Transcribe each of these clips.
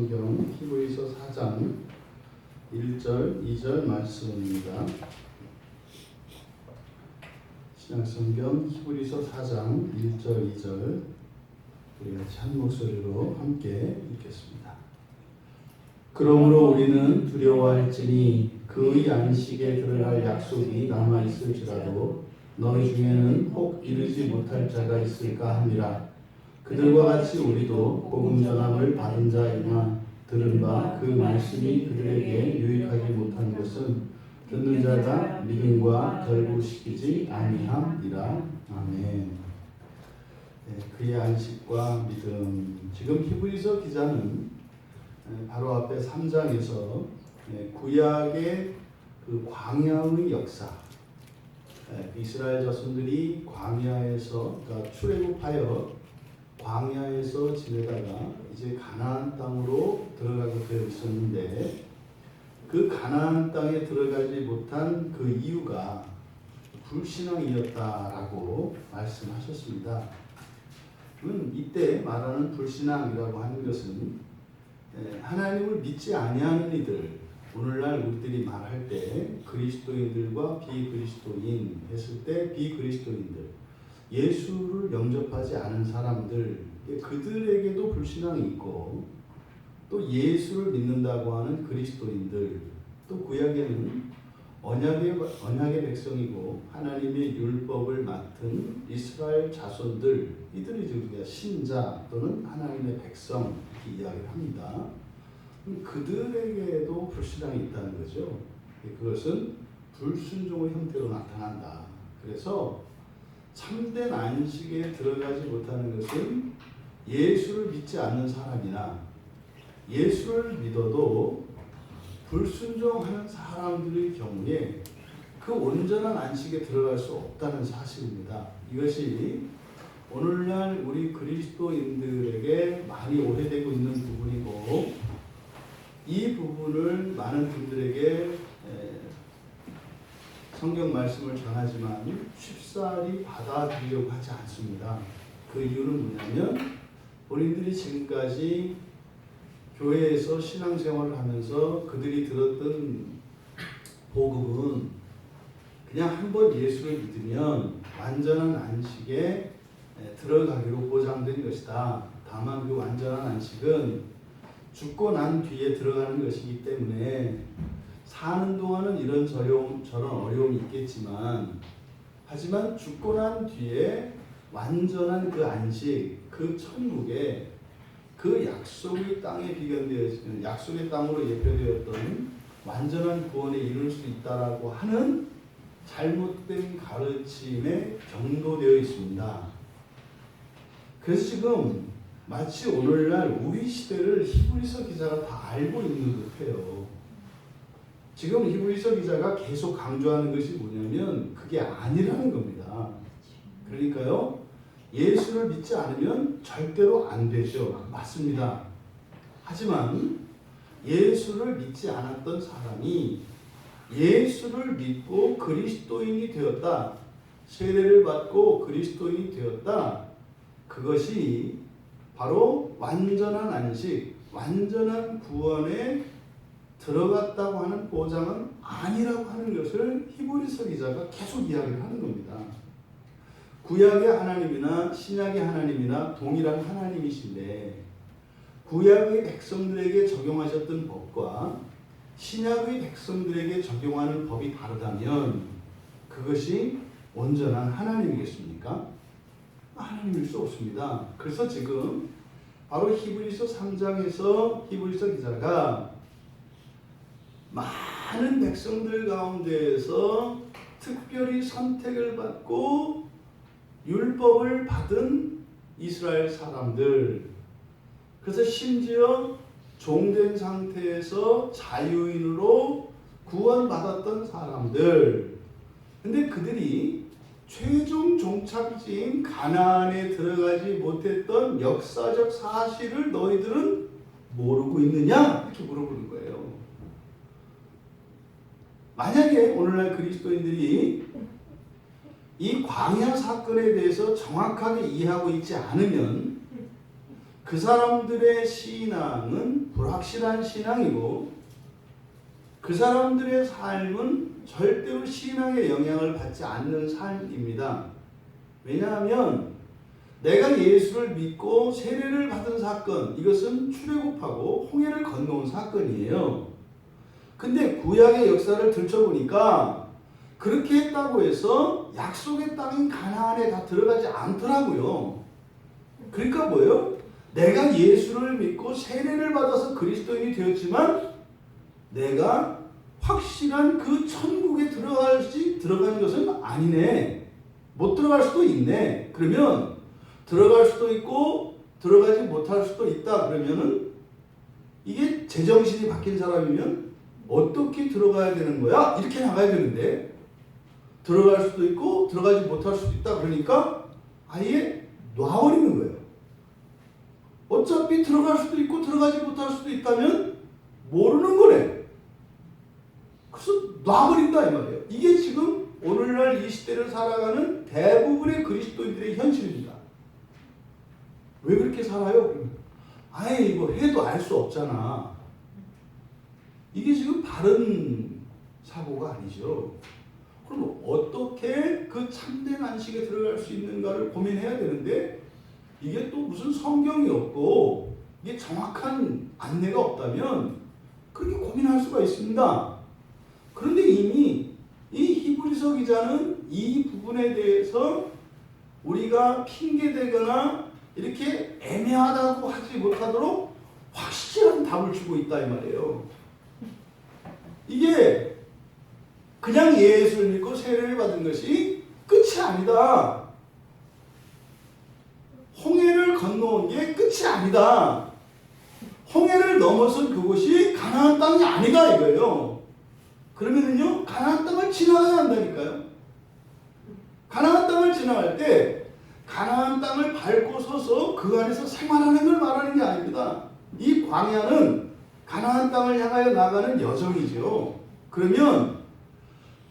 성경 히브리서 4장 1절 2절 말씀입니다. 신약성경 히브리서 4장 1절 2절 우리 같이 한 목소리로 함께 읽겠습니다. 그러므로 우리는 두려워할지니 그의 안식에 들어갈 약속이 남아있을지라도 너희 중에는 혹 이르지 못할 자가 있을까 함이라. 그들과 같이 우리도 복음 전함을 받은 자이나 들은 바 그 말씀이 그들에게 유익하지 못한 것은 듣는 자가 믿음과 결부시키지 아니함이라. 아멘. 그의 안식과 믿음. 지금 히브리서 기자는 바로 앞에 3장에서 구약의 그 광야의 역사, 이스라엘 자손들이 광야에서 그러니까 출애굽하여 광야에서 지내다가 이제 가나안 땅으로 들어가게 되어 있었는데 그 가나안 땅에 들어가지 못한 그 이유가 불신앙이었다라고 말씀하셨습니다. 이때 말하는 불신앙이라고 하는 것은 하나님을 믿지 아니하는 이들, 오늘날 우리들이 말할 때 그리스도인들과 비그리스도인 했을 때 비그리스도인들, 예수를 영접하지 않은 사람들, 그들에게도 불신앙이 있고 또 예수를 믿는다고 하는 그리스도인들, 또 구약에는 언약의 백성이고 하나님의 율법을 맡은 이스라엘 자손들, 이들이 우리가 신자 또는 하나님의 백성 이렇게 이야기를 합니다. 그들에게도 불신앙이 있다는 거죠. 그것은 불순종의 형태로 나타난다. 그래서 참된 안식에 들어가지 못하는 것은 예수를 믿지 않는 사람이나 예수를 믿어도 불순종하는 사람들의 경우에 그 온전한 안식에 들어갈 수 없다는 사실입니다. 이것이 오늘날 우리 그리스도인들에게 많이 오해되고 있는 부분이고, 이 부분을 많은 분들에게 성경 말씀을 전하지만 쉽사리 받아들이려고 하지 않습니다. 그 이유는 뭐냐면 본인들이 지금까지 교회에서 신앙생활을 하면서 그들이 들었던 복음은 그냥 한번 예수를 믿으면 완전한 안식에 들어가기로 보장된 것이다. 다만 그 완전한 안식은 죽고 난 뒤에 들어가는 것이기 때문에 사는 동안은 저런 어려움이 있겠지만, 하지만 죽고 난 뒤에 완전한 그 안식, 그 천국에 그 약속의 땅에 비견되어지는 약속의 땅으로 예표되었던 완전한 구원에 이룰 수 있다라고 하는 잘못된 가르침에 경도되어 있습니다. 그래서 지금 마치 오늘날 우리 시대를 히브리서 기자가 다 알고 있는 듯해요. 지금 히브리서 기자가 계속 강조하는 것이 뭐냐면 그게 아니라는 겁니다. 그러니까요, 예수를 믿지 않으면 절대로 안 되죠. 맞습니다. 하지만 예수를 믿지 않았던 사람이 예수를 믿고 그리스도인이 되었다, 세례를 받고 그리스도인이 되었다, 그것이 바로 완전한 안식, 완전한 구원에 들어갔다고 하는 보장은 아니라고 하는 것을 히브리서 기자가 계속 이야기를 하는 겁니다. 구약의 하나님이나 신약의 하나님이나 동일한 하나님이신데 구약의 백성들에게 적용하셨던 법과 신약의 백성들에게 적용하는 법이 다르다면 그것이 온전한 하나님이겠습니까? 하나님일 수 없습니다. 그래서 지금 바로 히브리서 3장에서 히브리서 기자가 많은 백성들 가운데에서 특별히 선택을 받고 율법을 받은 이스라엘 사람들, 그래서 심지어 종된 상태에서 자유인으로 구원받았던 사람들, 근데 그들이 최종 종착지인 가나안에 들어가지 못했던 역사적 사실을 너희들은 모르고 있느냐? 이렇게 물어보는 거예요. 만약에 오늘날 그리스도인들이 이 광야 사건에 대해서 정확하게 이해하고 있지 않으면 그 사람들의 신앙은 불확실한 신앙이고 그 사람들의 삶은 절대로 신앙의 영향을 받지 않는 삶입니다. 왜냐하면 내가 예수를 믿고 세례를 받은 사건, 이것은 출애굽하고 홍해를 건너온 사건이에요. 근데 구약의 역사를 들춰보니까 그렇게 했다고 해서 약속의 땅인 가나안에 다 들어가지 않더라고요. 그러니까 뭐예요? 내가 예수를 믿고 세례를 받아서 그리스도인이 되었지만 내가 확실한 그 천국에 들어가는 것은 아니네. 못 들어갈 수도 있네. 그러면 들어갈 수도 있고 들어가지 못할 수도 있다. 그러면은 이게 제정신이 바뀐 사람이면 어떻게 들어가야 되는 거야? 이렇게 나가야 되는데 들어갈 수도 있고 들어가지 못할 수도 있다. 그러니까 아예 놔버리는 거예요. 어차피 들어갈 수도 있고 들어가지 못할 수도 있다면 모르는 거네. 그래서 놔버린다 이 말이에요. 이게 지금 오늘날 이 시대를 살아가는 대부분의 그리스도인들의 현실입니다. 왜 그렇게 살아요? 아예 이거 해도 알 수 없잖아. 이게 지금 바른 사고가 아니죠. 그럼 어떻게 그 참된 안식에 들어갈 수 있는가를 고민해야 되는데 이게 또 무슨 성경이 없고 이게 정확한 안내가 없다면 그렇게 고민할 수가 있습니다. 그런데 이미 이 히브리서 기자는 이 부분에 대해서 우리가 핑계대거나 이렇게 애매하다고 하지 못하도록 확실한 답을 주고 있다 이 말이에요. 이게 그냥 예수를 믿고 세례를 받은 것이 끝이 아니다. 홍해를 건너온 게 끝이 아니다. 홍해를 넘어선 그곳이 가나안 땅이 아니다 이거예요. 그러면은요 가나안 땅을 지나가야 한다니까요. 가나안 땅을 지나갈 때 가나안 땅을 밟고 서서 그 안에서 생활하는 걸 말하는 게 아닙니다. 이 광야는 가나안 땅을 향하여 나가는 여정이죠. 그러면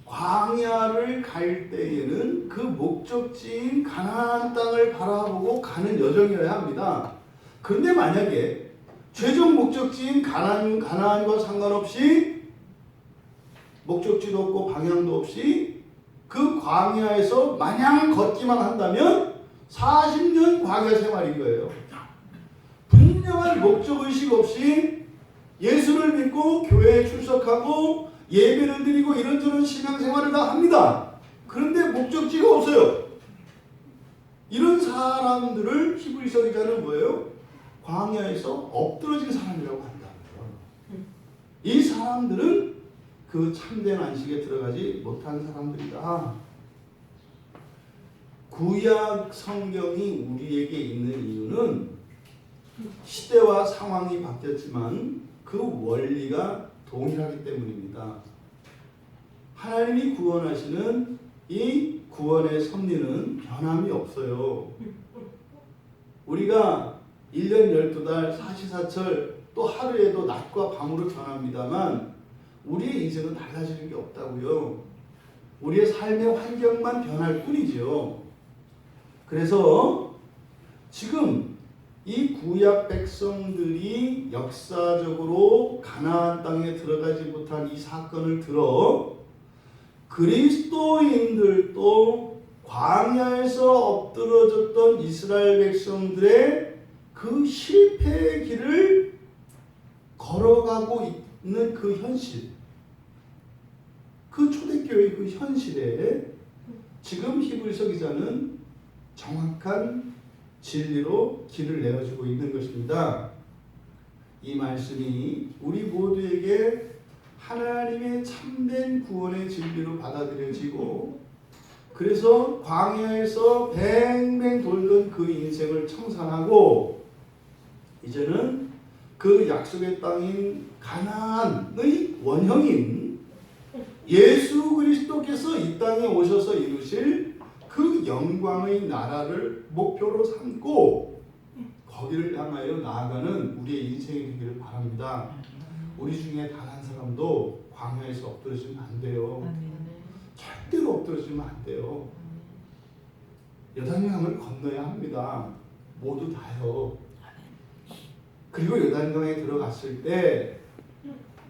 광야를 갈 때에는 그 목적지인 가나안 땅을 바라보고 가는 여정이어야 합니다. 그런데 만약에 최종 목적지인 가나안과 상관없이 목적지도 없고 방향도 없이 그 광야에서 마냥 걷기만 한다면 40년 광야 생활인 거예요. 분명한 목적의식 없이 예수를 믿고 교회에 출석하고 예배를 드리고 이런저런 신앙생활을 다 합니다. 그런데 목적지가 없어요. 이런 사람들을 히브리서 기자는 뭐예요? 광야에서 엎드러진 사람이라고 한다는 거예요. 이 사람들은 그 참된 안식에 들어가지 못한 사람들이다. 구약 성경이 우리에게 있는 이유는 시대와 상황이 바뀌었지만 그 원리가 동일하기 때문입니다. 하나님이 구원하시는 이 구원의 섭리는 변함이 없어요. 우리가 1년 12달 사시사철 또 하루에도 낮과 밤으로 변합니다만 우리의 인생은 달라지는 게 없다고요. 우리의 삶의 환경만 변할 뿐이죠. 그래서 지금 이 구약 백성들이 역사적으로 가나안 땅에 들어가지 못한 이 사건을 들어 그리스도인들도 광야에서 엎드러졌던 이스라엘 백성들의 그 실패의 길을 걸어가고 있는 그 현실, 그 초대교회의 그 현실에 지금 히브리서 기자는 정확한 진리로 길을 내어주고 있는 것입니다. 이 말씀이 우리 모두에게 하나님의 참된 구원의 진리로 받아들여지고 그래서 광야에서 뱅뱅 돌던 그 인생을 청산하고 이제는 그 약속의 땅인 가나안의 원형인 예수 그리스도께서 이 땅에 오셔서 이루실 그 영광의 나라를 목표로 삼고 거기를 향하여 나아가는 우리의 인생이 되기를 바랍니다. 우리 중에 단 한 사람도 광야에서 엎드러지면 안 돼요. 절대로 엎드러지면 안 돼요. 요단강을 건너야 합니다. 모두 다요. 그리고 요단강에 들어갔을 때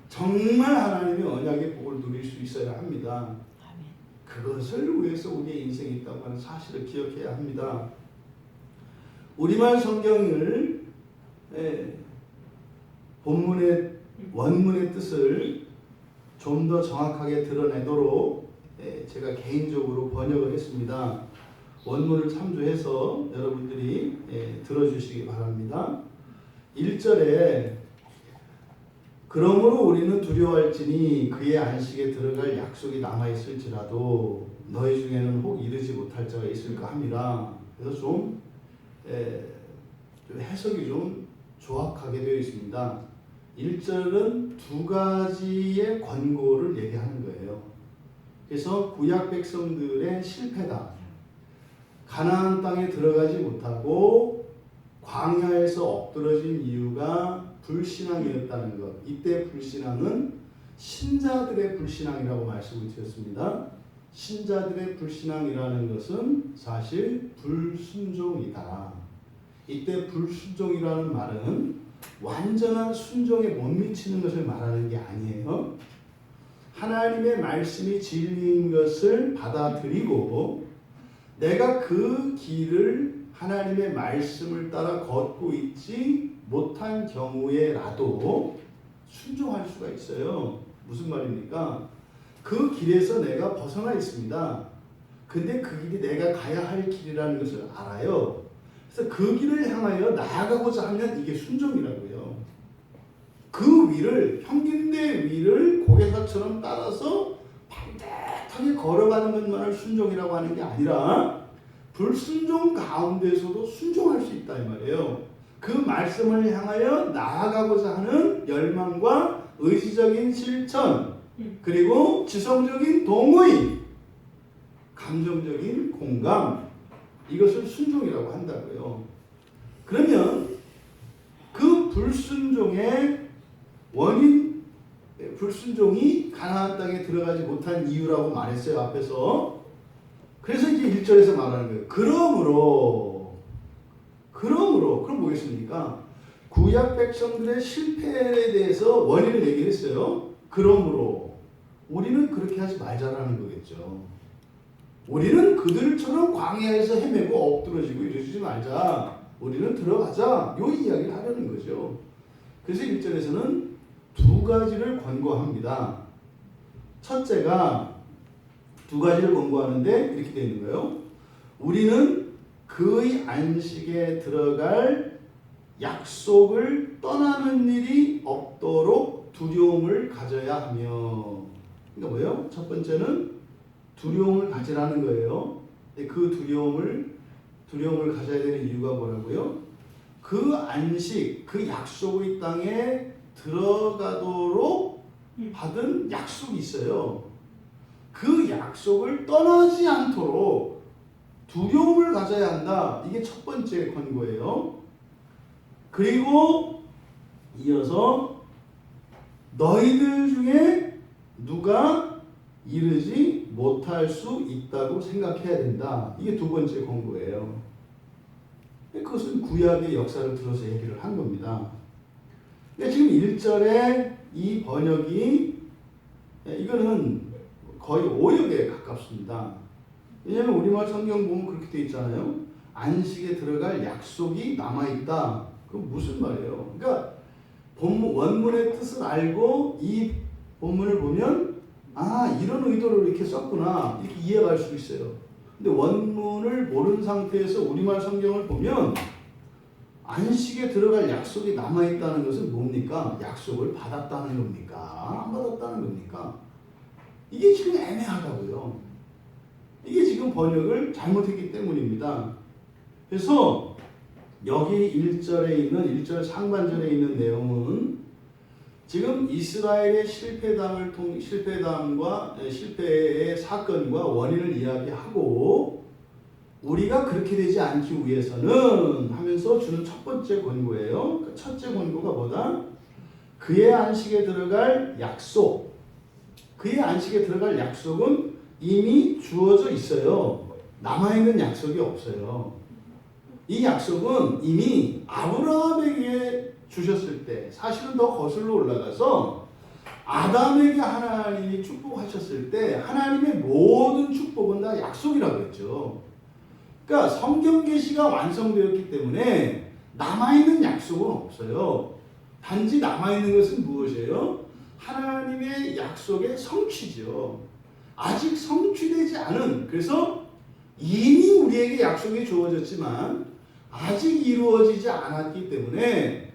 정말 하나님의 언약의 복을 누릴 수 있어야 합니다. 그것을 위해서 우리의 인생이 있다고 하는 사실을 기억해야 합니다. 우리말 성경을 본문의 원문의 뜻을 좀 더 정확하게 드러내도록 제가 개인적으로 번역을 했습니다. 원문을 참조해서 여러분들이 들어주시기 바랍니다. 1절에 그러므로 우리는 두려워할지니 그의 안식에 들어갈 약속이 남아있을지라도 너희 중에는 혹 이르지 못할 자가 있을까 함이라. 그래서 좀 해석이 좀 조악하게 되어 있습니다. 1절은 두 가지의 권고를 얘기하는 거예요. 그래서 구약 백성들의 실패다. 가나안 땅에 들어가지 못하고 광야에서 엎드러진 이유가 불신앙이었다는 것. 이때 불신앙은 신자들의 불신앙이라고 말씀을 드렸습니다. 신자들의 불신앙이라는 것은 사실 불순종이다. 이때 불순종이라는 말은 완전한 순종에 못 미치는 것을 말하는 게 아니에요. 하나님의 말씀이 진리인 것을 받아들이고 내가 그 길을 하나님의 말씀을 따라 걷고 있지 못한 경우에라도 순종할 수가 있어요. 무슨 말입니까? 그 길에서 내가 벗어나 있습니다. 근데 그 길이 내가 가야 할 길이라는 것을 알아요. 그래서 그 길을 향하여 나아가고자 하면 이게 순종이라고요. 그 위를, 평균대 위를 고개사처럼 따라서 반듯하게 걸어가는 것만을 순종이라고 하는 게 아니라 불순종 가운데서도 순종할 수 있다 이 말이에요. 그 말씀을 향하여 나아가고자 하는 열망과 의지적인 실천, 그리고 지성적인 동의, 감정적인 공감, 이것을 순종이라고 한다고요. 그러면 그 불순종의 원인, 불순종이 가나안 땅에 들어가지 못한 이유라고 말했어요, 앞에서. 그래서 이제 1절에서 말하는 거예요. 그럼 뭐겠습니까? 구약 백성들의 실패에 대해서 원인을 얘기했어요. 그러므로 우리는 그렇게 하지 말자라는 거겠죠. 우리는 그들처럼 광야에서 헤매고 엎드러지고 이러지 말자. 우리는 들어가자. 요 이야기를 하려는 거죠. 그래서 1절에서는 두 가지를 권고합니다. 첫째가 두 가지를 권고하는데 이렇게 되어 있는 거예요. 우리는 그의 안식에 들어갈 약속을 떠나는 일이 없도록 두려움을 가져야 하며. 그러니까 뭐예요? 첫 번째는 두려움을 가지라는 거예요. 그 두려움을 가져야 되는 이유가 뭐라고요? 그 안식, 그 약속의 땅에 들어가도록 받은 약속이 있어요. 그 약속을 떠나지 않도록 두려움을 가져야 한다. 이게 첫 번째 권고예요. 그리고 이어서 너희들 중에 누가 이르지 못할 수 있다고 생각해야 된다. 이게 두 번째 권고예요. 그것은 구약의 역사를 들어서 얘기를 한 겁니다. 근데 지금 1절에 이 번역이 이거는 거의 오역에 가깝습니다. 왜냐하면 우리말 성경 보면 그렇게 돼 있잖아요. 안식에 들어갈 약속이 남아있다. 그건 무슨 말이에요? 그러니까 원문의 뜻을 알고 이 본문을 보면 이런 의도로 이렇게 썼구나 이렇게 이해가 할 수 있어요. 근데 원문을 모르는 상태에서 우리말 성경을 보면 안식에 들어갈 약속이 남아있다는 것은 뭡니까? 약속을 받았다는 겁니까? 안 받았다는 겁니까? 이게 지금 애매하다고요. 이게 지금 번역을 잘못했기 때문입니다. 그래서 여기 1절에 있는 1절 상반절에 있는 내용은 지금 이스라엘의 실패담과 실패의 사건과 원인을 이야기하고 우리가 그렇게 되지 않기 위해서는 하면서 주는 첫 번째 권고예요. 그 첫째 권고가 뭐다? 그의 안식에 들어갈 약속. 그의 안식에 들어갈 약속은 이미 주어져 있어요. 남아있는 약속이 없어요. 이 약속은 이미 아브라함에게 주셨을 때 사실은 더 거슬러 올라가서 아담에게 하나님이 축복하셨을 때 하나님의 모든 축복은 다 약속이라고 했죠. 그러니까 성경 계시가 완성되었기 때문에 남아있는 약속은 없어요. 단지 남아있는 것은 무엇이에요? 하나님의 약속의 성취죠. 아직 성취되지 않은, 그래서 이미 우리에게 약속이 주어졌지만 아직 이루어지지 않았기 때문에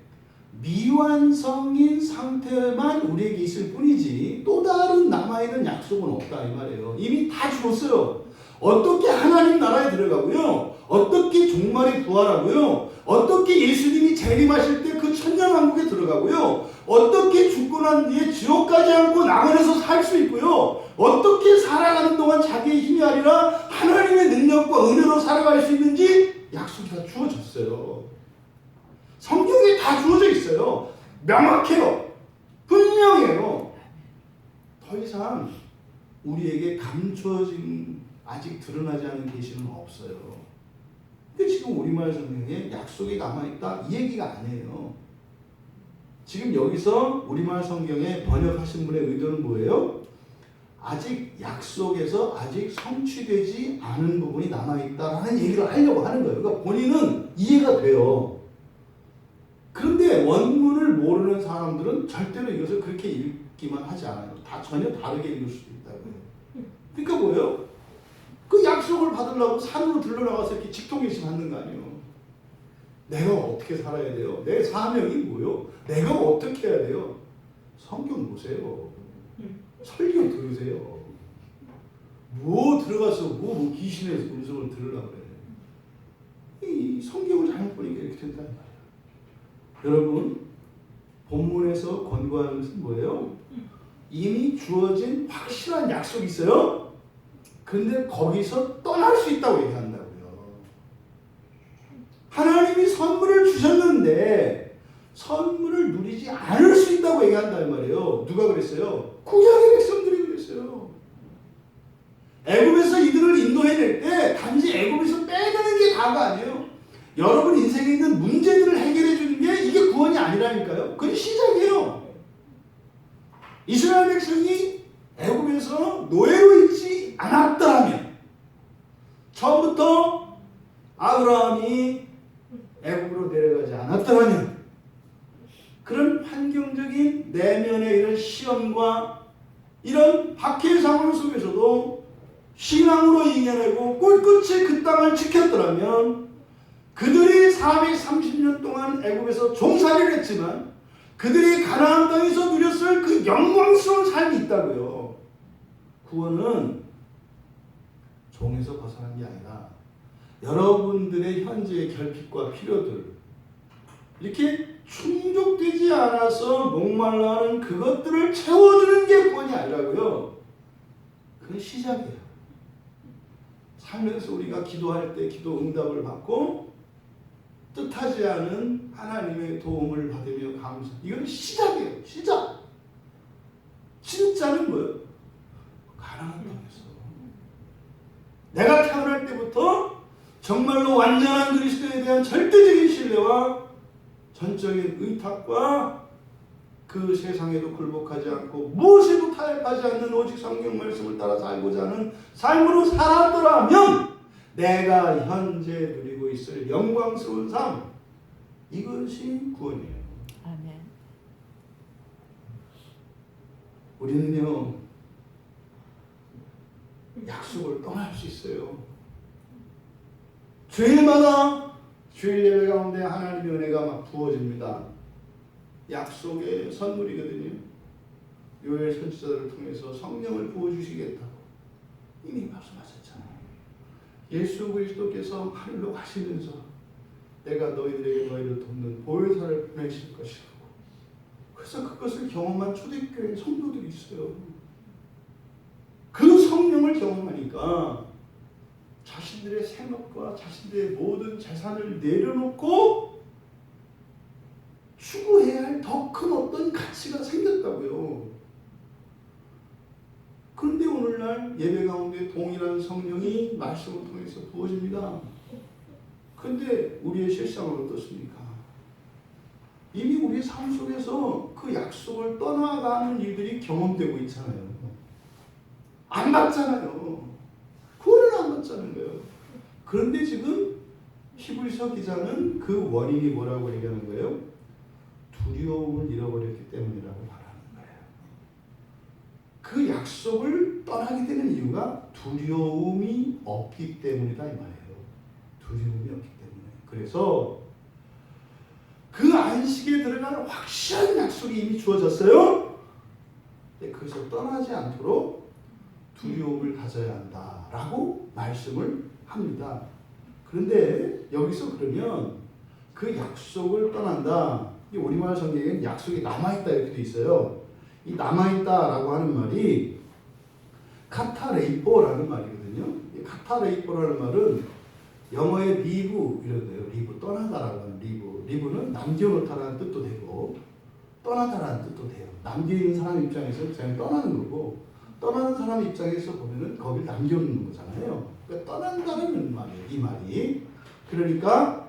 미완성인 상태만 우리에게 있을 뿐이지 또 다른 남아있는 약속은 없다 이 말이에요. 이미 다 주었어요. 어떻게 하나님 나라에 들어가고요, 어떻게 종말에 부활하고요, 어떻게 예수님이 재림하실 때 그 천년왕국에 들어가고요, 어떻게 죽고 난 뒤에 지옥 가지 않고 낙원에서 살 수 있고요, 어떻게 살아가는 동안 자기의 힘이 아니라 하나님의 능력과 은혜로 살아갈 수 있는지 약속이 다 주어졌어요. 성경에 다 주어져 있어요. 명확해요. 분명해요. 더 이상 우리에게 감춰진, 아직 드러나지 않은 계시는 없어요. 근데 지금 우리말 성경에 약속이 남아있다 이 얘기가 아니에요. 지금 여기서 우리말 성경에 번역하신 분의 의도는 뭐예요? 아직 약속에서 아직 성취되지 않은 부분이 남아있다라는 얘기를 하려고 하는 거예요. 그러니까 본인은 이해가 돼요. 그런데 원문을 모르는 사람들은 절대로 이것을 그렇게 읽기만 하지 않아요. 다 전혀 다르게 읽을 수도 있다고요. 그러니까 뭐예요? 그 약속을 받으려고 산으로 들러나가서 이렇게 직통일심 하는 거 아니에요. 내가 어떻게 살아야 돼요? 내 사명이 뭐요? 내가 어떻게 해야 돼요? 성경 보세요. 설교 들으세요. 뭐 들어가서 뭐 귀신의 음성을 들으려고 그래. 이 성경을 잘못 보니까 이렇게 된단 말이에요. 여러분, 본문에서 권고하는 것은 뭐예요? 이미 주어진 확실한 약속이 있어요. 근데 거기서 떠날 수 있다고 얘기한다고요. 하나님이 선물을 주셨는데 선물을 누리지 않을 수 있다고 얘기한단 말이에요. 누가 그랬어요? 구약의 백성들이 그랬어요. 애굽에서 이들을 인도해낼 때 단지 애굽에서 빼내는 게 다가 아니에요. 여러분 인생에 있는 문제들을 해결해 주는 게 이게 구원이 아니라니까요. 그게 시작이에요. 이스라엘 백성이 애굽에서 노예로 있지 않았더라면, 처음부터 아브라함이 애굽으로 내려가지 않았더라면, 그런 환경적인 내면의 이런 시험과 이런 박해의 상황 속에서도 신앙으로 이겨내고 꿋꿋이 그 땅을 지켰더라면, 그들이 430년 동안 애굽에서 종살이를 했지만 그들이 가나안 땅에서 누렸을 그 영광스러운 삶이 있다고요. 구원은 종에서 벗어난 게 아니라 여러분들의 현재의 결핍과 필요들, 이렇게 충족되지 않아서 목말라하는 그것들을 채워주는 게 구원이 아니라고요. 그건 시작이에요. 살면서 우리가 기도할 때 기도 응답을 받고 뜻하지 않은 하나님의 도움을 받으며 감사. 이건 시작이에요. 시작. 진짜는 뭐예요? 가나안 땅에서 내가 태어날 때부터 정말로 완전한 그리스도에 대한 절대적인 신뢰와 전적인 의탁과 그 세상에도 굴복하지 않고 무엇에도 타협하지 않는 오직 성경 말씀을 따라 살고자 하는 삶으로 살았더라면 내가 현재 누리고 있을 영광스러운 삶, 이것이 구원이에요. 아멘. 우리는요, 약속을 떠날 수 있어요. 주일마다 주일 예배 가운데 하나님의 은혜가 막 부어집니다. 약속의 선물이거든요. 요엘 선지자들을 통해서 성령을 부어주시겠다고 이미 말씀하셨잖아요. 예수 그리스도께서 하늘로 가시면서 내가 너희들에게 너희를 돕는 보혜사를 보내실 것이라고. 그래서 그것을 경험한 초대교회 성도들이 있어요. 그 성령을 경험하니까 자신들의 생업과 자신들의 모든 재산을 내려놓고 추구해야 할 더 큰 어떤 가치가 생겼다고요. 그런데 오늘날 예배 가운데 동일한 성령이 말씀을 통해서 부어집니다. 그런데 우리의 실상은 어떻습니까? 이미 우리 삶 속에서 그 약속을 떠나가는 일들이 경험되고 있잖아요. 안 받잖아요. 구원을 안 받자는 거예요. 그런데 지금 히브리서 기자는 그 원인이 뭐라고 얘기하는 거예요? 두려움을 잃어버렸기 때문이라고 말하는 거예요. 그 약속을 떠나게 되는 이유가 두려움이 없기 때문이다 이 말이에요. 두려움이 없기 때문에. 그래서 그 안식에 들어갈 확실한 약속이 이미 주어졌어요. 그래서 떠나지 않도록 두려움을 가져야 한다라고 말씀을 합니다. 그런데 여기서 그러면 그 약속을 떠난다. 이 우리말 성경에는 약속이 남아있다 이렇게 돼 있어요. 이 남아있다라고 하는 말이 카타레이포라는 말이거든요. 이 카타레이포라는 말은 영어의 리브 이런 거예요. 리브 떠나다라고 하는 리브. 리브는 남겨놓다라는 뜻도 되고 떠나다라는 뜻도 돼요. 남겨있는 사람 입장에서 그냥 떠나는 거고 떠나는 사람 입장에서 보면은 거기를 남겨놓는 거잖아요. 그러니까 떠난다는 말이에요. 이 말이. 그러니까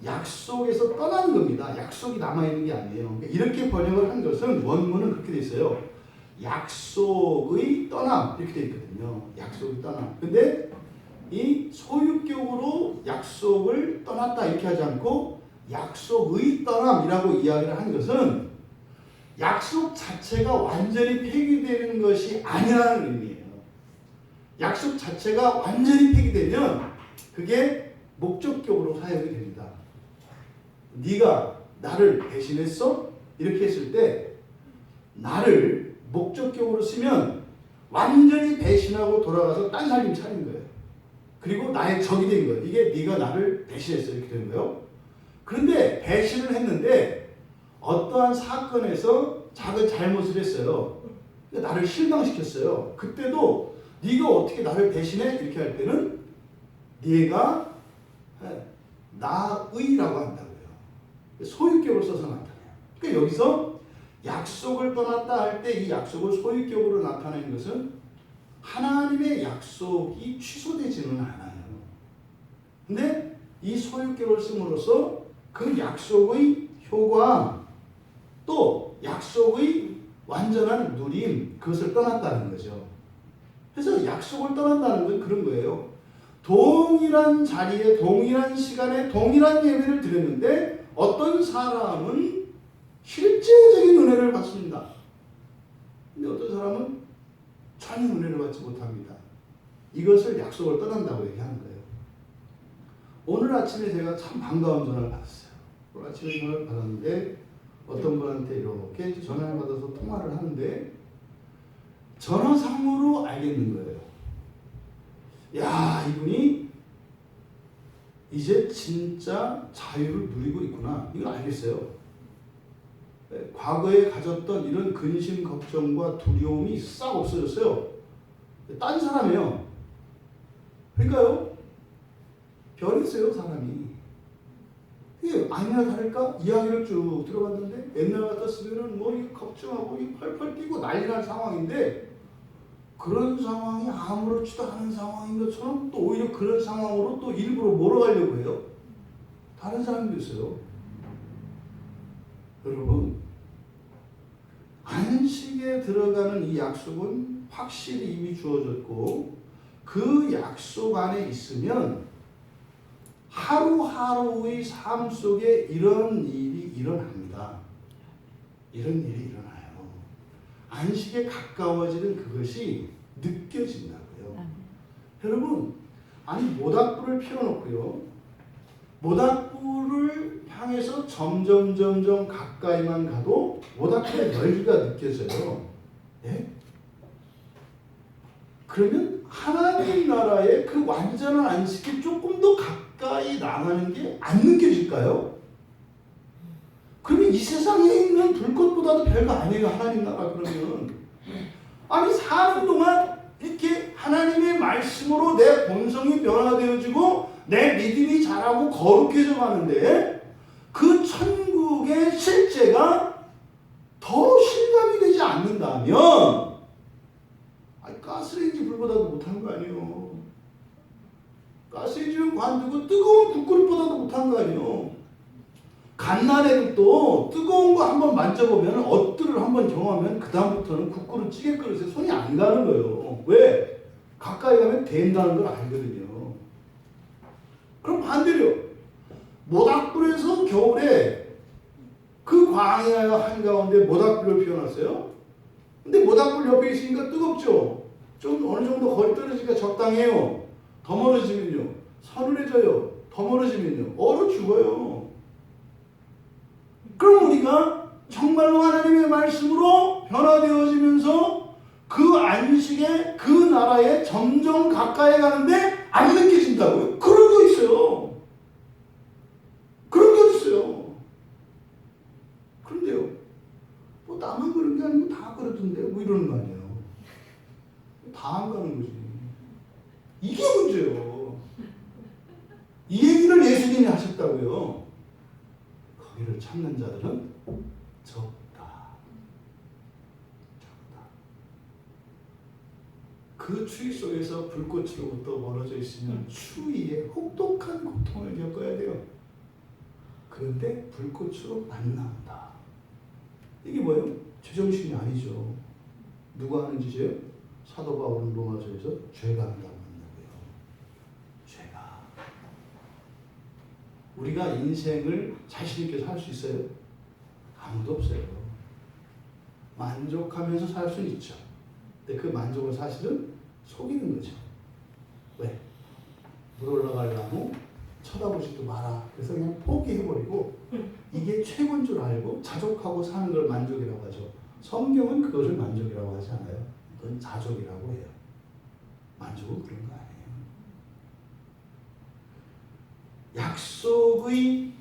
약속에서 떠나는 겁니다. 약속이 남아있는 게 아니에요. 그러니까 이렇게 번역을 한 것은 원문은 그렇게 돼 있어요. 약속의 떠남 이렇게 돼 있거든요. 약속의 떠남. 근데 이 소유격으로 약속을 떠났다 이렇게 하지 않고 약속의 떠남이라고 이야기를 한 것은 약속 자체가 완전히 폐기되는 것이 아니라는 의미예요. 약속 자체가 완전히 폐기되면 그게 목적격으로 사용이 됩니다. 네가 나를 배신했어? 이렇게 했을 때 나를 목적격으로 쓰면 완전히 배신하고 돌아가서 딴 살림 차린 거예요. 그리고 나의 적이 된 거예요. 이게 네가 나를 배신했어 이렇게 되는 거예요. 그런데 배신을 했는데 어떠한 사건에서 작은 잘못을 했어요. 나를 실망시켰어요. 그때도 네가 어떻게 나를 배신해? 이렇게 할 때는 네가 나의라고 한다고요. 소유격으로 써서 나타나요. 그러니까 여기서 약속을 떠났다 할 때 이 약속을 소유격으로 나타내는 것은 하나님의 약속이 취소되지는 않아요. 근데 이 소유격을 씀으로써 그 약속의 효과 또 약속의 완전한 누림 그것을 떠났다는 거죠. 그래서 약속을 떠난다는 건 그런 거예요. 동일한 자리에 동일한 시간에 동일한 예배를 드렸는데 어떤 사람은 실제적인 은혜를 받습니다. 근데 어떤 사람은 전혀 은혜를 받지 못합니다. 이것을 약속을 떠난다고 얘기하는 거예요. 오늘 아침에 제가 참 반가운 전화를 받았어요. 오늘 아침에 전화를 받았는데 어떤 분한테 이렇게 전화를 받아서 통화를 하는데 전화상으로 알겠는 거예요. 야, 이분이 이제 진짜 자유를 누리고 있구나. 이걸 알겠어요. 과거에 가졌던 이런 근심, 걱정과 두려움이 싹 없어졌어요. 딴 사람이에요. 그러니까요. 변했어요, 사람이. 이게 아니나 다를까? 이야기를 쭉 들어봤는데 옛날 같았으면 뭐 걱정하고 펄펄 뛰고 난리 날 상황인데 그런 상황이 아무렇지도 않은 상황인 것처럼 또 오히려 그런 상황으로 또 일부러 몰아가려고 해요. 다른 사람도 있어요. 여러분, 안식에 들어가는 이 약속은 확실히 이미 주어졌고 그 약속 안에 있으면 하루하루의 삶 속에 이런 일이 일어납니다. 이런 일이 일어나요. 안식에 가까워지는 그것이 느껴진다고요. 여러분, 아니 모닥불을 피워놓고요. 모닥불을 향해서 점점 가까이만 가도 모닥불의 열기가 느껴져요. 네? 그러면 하나님 나라의 그 완전한 안식이 조금 더 가까이 나가는 게 안 느껴질까요? 그러면 이 세상에 있는 불꽃보다도 별거 아니에요. 하나님 나라 그러면. 아니 사는 동안 이렇게 하나님의 말씀으로 내 본성이 변화되어지고 내 믿음이 자라고 거룩해져 가는데 그 천국의 실제가 더 실감이 되지 않는다면 가스레인지 불보다도 못한 거 아니에요. 가스레인지는 관두고 뜨거운 국그릇보다도 못한 거 아니에요. 갓난애도 또 뜨거운 거 한번 만져보면 엇들을 한번 경험하면 그 다음부터는 국그릇 찌개 그릇에 손이 안 가는 거예요. 왜? 가까이 가면 된다는 걸 알거든요. 그럼 반대로 모닥불에서 겨울에 그 광야 한가운데 모닥불을 피워놨어요. 근데 모닥불 옆에 있으니까 뜨겁죠. 좀 어느 정도 거리 떨어지니까 적당해요. 더 멀어지면요 서늘해져요. 더 멀어지면요 얼어 죽어요. 그럼 우리가 정말로 하나님의 말씀으로 변화되어지면서 그 안식에 그 나라에 점점 가까이 가는데 안 느껴진다고요? 그런 게 있어요. 그런 게 있어요. 그런데요, 뭐 나만 그런 게 아니고 다 그러던데 뭐 이러는 거 아니에요. 다 안 가는 거지. 이게 문제예요. 이 얘기를 예수님이 하셨다고요. 거기를 찾는 자들은 적다. 그 추위 속에서 불꽃으로부터 멀어져 있으면 추위에 혹독한 고통을 겪어야 돼요. 그런데 불꽃으로 만난다. 이게 뭐예요? 제정신이 아니죠. 누가 하는 짓이에요? 사도 바울은 로마서에서 죄가 한다고 한다고요. 죄가. 우리가 인생을 자신 있게 살 수 있어요? 아무도 없어요. 만족하면서 살 수는 있죠. 근데 그 만족은 사실은 속이는 거죠. 왜? 물 올라가려고 쳐다보지도 마라. 그래서 그냥 포기해버리고 이게 최고인 줄 알고 자족하고 사는 걸 만족이라고 하죠. 성경은 그것을 만족이라고 하지 않아요. 그건 자족이라고 해요. 만족은 그런 거 아니에요. 약속의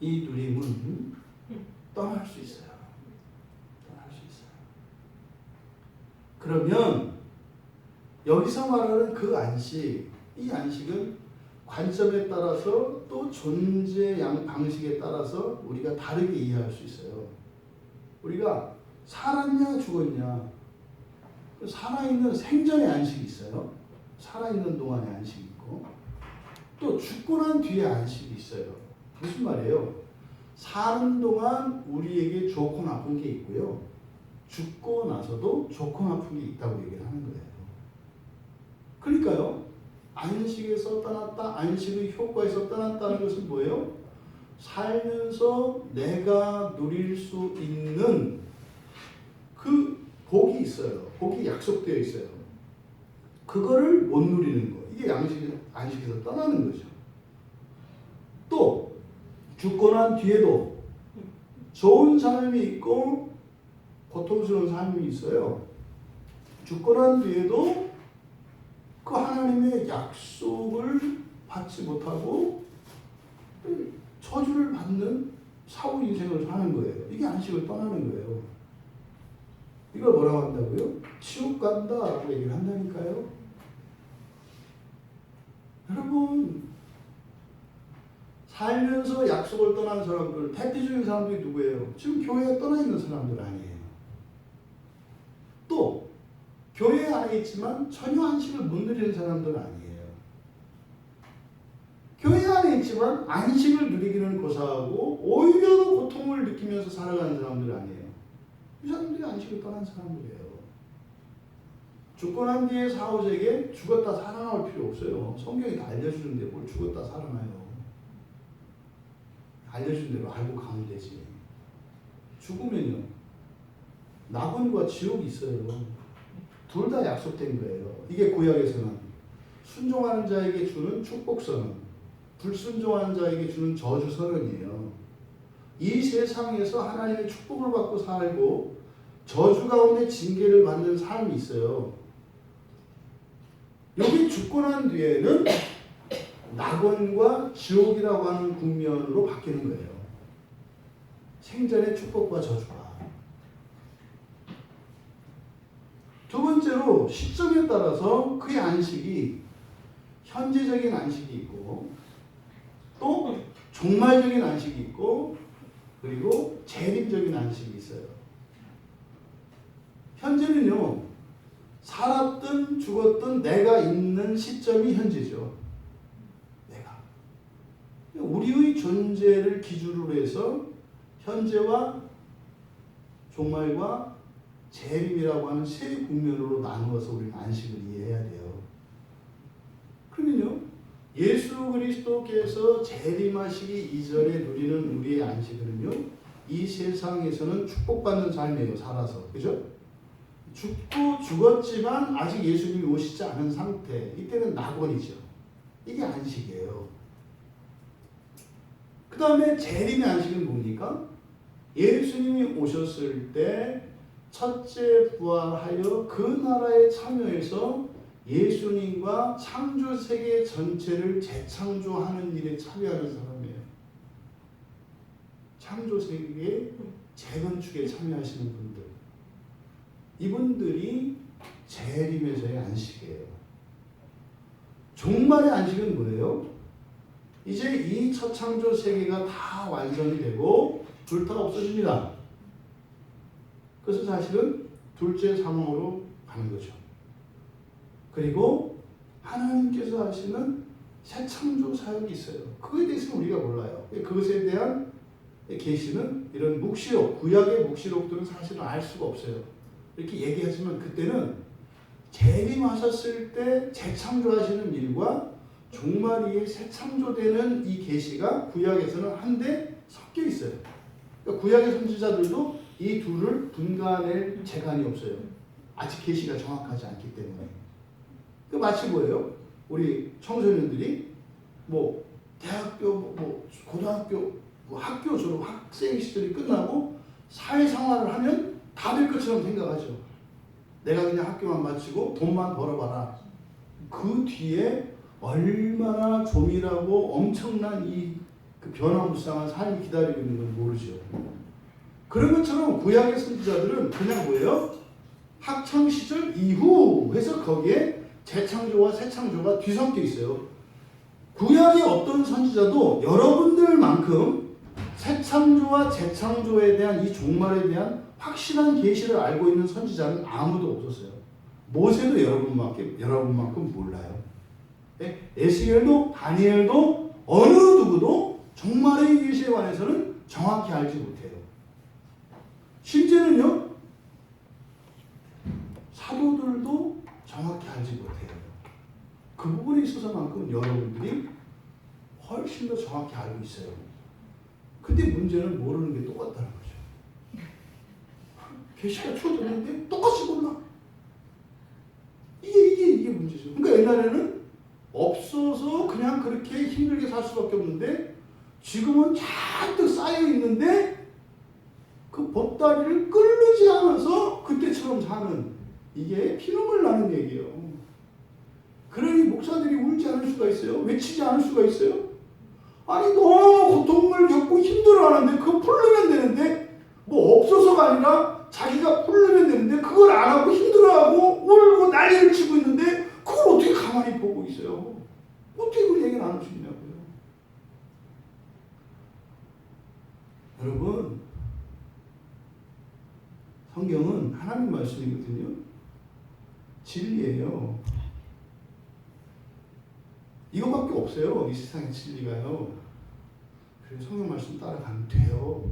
이 누림은 떠날 수 있어요. 떠날 수 있어요. 그러면 여기서 말하는 그 안식, 이 안식은 관점에 따라서 또 존재 방식에 따라서 우리가 다르게 이해할 수 있어요. 우리가 살았냐 죽었냐, 살아있는 생전의 안식이 있어요. 살아있는 동안의 안식이 있고 또 죽고 난 뒤에 안식이 있어요. 무슨 말이에요? 사는 동안 우리에게 좋고 나쁜 게 있고요. 죽고 나서도 좋고 나쁜 게 있다고 얘기를 하는 거예요. 그러니까요. 안식에서 떠났다, 안식의 효과에서 떠났다는 것은 뭐예요? 살면서 내가 누릴 수 있는 그 복이 있어요. 복이 약속되어 있어요. 그거를 못 누리는 거. 이게 안식에서 떠나는 거죠. 또 죽고 난 뒤에도 좋은 삶이 있고 고통스러운 삶이 있어요. 죽고 난 뒤에도 그 하나님의 약속을 받지 못하고 저주를 받는 사후 인생을 사는 거예요. 이게 안식을 떠나는 거예요. 이걸 뭐라고 한다고요? 지옥 간다라고 얘기를 한다니까요. 여러분, 살면서 약속을 떠난 사람들, 대표적인 사람들이 누구예요? 지금 교회에 떠나 있는 사람들 아니에요. 또 교회 안에 있지만 전혀 안식을 못 누리는 사람들 아니에요. 교회 안에 있지만 안식을 누리기는 고사하고 오히려 더 고통을 느끼면서 살아가는 사람들 아니에요. 이 사람들이 안식을 떠난 사람들이에요. 죽고 난 뒤에 사후세계 죽었다 살아나올 필요 없어요. 성경이 다 알려주는데 뭘 죽었다 살아나요. 알려준 대로 알고 가면 되지. 죽으면요 낙원과 지옥이 있어요. 둘 다 약속된 거예요. 이게 구약에서는 순종하는 자에게 주는 축복선언, 불순종하는 자에게 주는 저주선언이에요. 이 세상에서 하나님의 축복을 받고 살고 저주 가운데 징계를 받는 삶이 있어요. 여기 죽고 난 뒤에는 낙원과 지옥이라고 하는 국면으로 바뀌는 거예요. 생전의 축복과 저주가. 두 번째로 시점에 따라서 그의 안식이 현재적인 안식이 있고 또 종말적인 안식이 있고 그리고 재림적인 안식이 있어요. 현재는요, 살았든 죽었든 내가 있는 시점이 현재죠. 내가. 우리의 존재를 기준으로 해서 현재와 종말과 재림이라고 하는 세 국면으로 나누어서 우리는 안식을 이해해야 돼요. 그러면요, 예수 그리스도께서 재림하시기 이전에 누리는 우리의 안식은요, 이 세상에서는 축복받는 삶이에요. 살아서. 그죠? 죽고 죽었지만 아직 예수님이 오시지 않은 상태. 이때는 낙원이죠. 이게 안식이에요. 그 다음에 재림의 안식은 뭡니까? 예수님이 오셨을 때 첫째 부활하여 그 나라에 참여해서 예수님과 창조 세계 전체를 재창조하는 일에 참여하는 사람이에요. 창조 세계의 재건축에 참여하시는 분들. 이분들이 재림에서의 안식이에요. 종말의 안식은 뭐예요? 이제 이 첫 창조 세계가 다 완성이 되고 불타가 없어집니다. 그래서 사실은 둘째 사망으로 가는 거죠. 그리고 하나님께서 하시는 새 창조 사역이 있어요. 그거에 대해서는 우리가 몰라요. 그것에 대한 계시는 이런 묵시록, 구약의 묵시록들은 사실은 알 수가 없어요. 이렇게 얘기하지만 그때는 재림하셨을 때 재창조하시는 일과 종말이 새 창조되는 이 계시가 구약에서는 한데 섞여 있어요. 그러니까 구약의 선지자들도 이 둘을 분간할 재간이 없어요. 아직 계시가 정확하지 않기 때문에. 그 마치 뭐예요? 우리 청소년들이 뭐 대학교, 뭐 고등학교, 뭐 학교 졸업, 학생 시절이 끝나고 사회생활을 하면 다 될 것처럼 생각하죠. 내가 그냥 학교만 마치고 돈만 벌어봐라. 그 뒤에 얼마나 조밀하고 엄청난 그 변화무쌍한 삶이 기다리고 있는 건 모르죠. 그런 것처럼 구약의 선지자들은 그냥 뭐예요? 학창시절 이후 해서 거기에 재창조와 새창조가 뒤섞여 있어요. 구약의 어떤 선지자도 여러분들만큼 새창조와 재창조에 대한 이 종말에 대한 확실한 계시를 알고 있는 선지자는 아무도 없었어요. 모세도 여러분만큼 몰라요. 에스겔도 다니엘도 어느 누구도 종말의 계시에 관해서는 정확히 알지 못해요. 실제는요, 사도들도 정확히 알지 못해요. 그 부분에 있어서만큼 여러분들이 훨씬 더 정확히 알고 있어요. 근데 문제는 모르는 게 똑같다는 거죠. 계시가 주어졌는데 똑같이 몰라. 이게 문제죠. 그러니까 옛날에는 없어서 그냥 그렇게 힘들게 살 수밖에 없는데 지금은 잔뜩 쌓여 있는데 그 보따리를 끌지 않아서 그때처럼 사는, 이게 피눈물 나는 얘기예요. 그러니 목사들이 울지 않을 수가 있어요? 외치지 않을 수가 있어요? 아니 너무 고통을 겪고 힘들어하는데 그거 풀리면 되는데, 뭐 없어서가 아니라 자기가 풀리면 되는데 그걸 안 하고 힘들어하고 울고 난리를 치고 있는데 그걸 어떻게 가만히 보고 있어요? 어떻게 그 얘기를 안 할 수 있냐고요. 여러분, 성경은 하나님 말씀이거든요. 진리예요. 이거밖에 없어요. 이 세상의 진리가요. 그래서 성경 말씀 따라가면 돼요.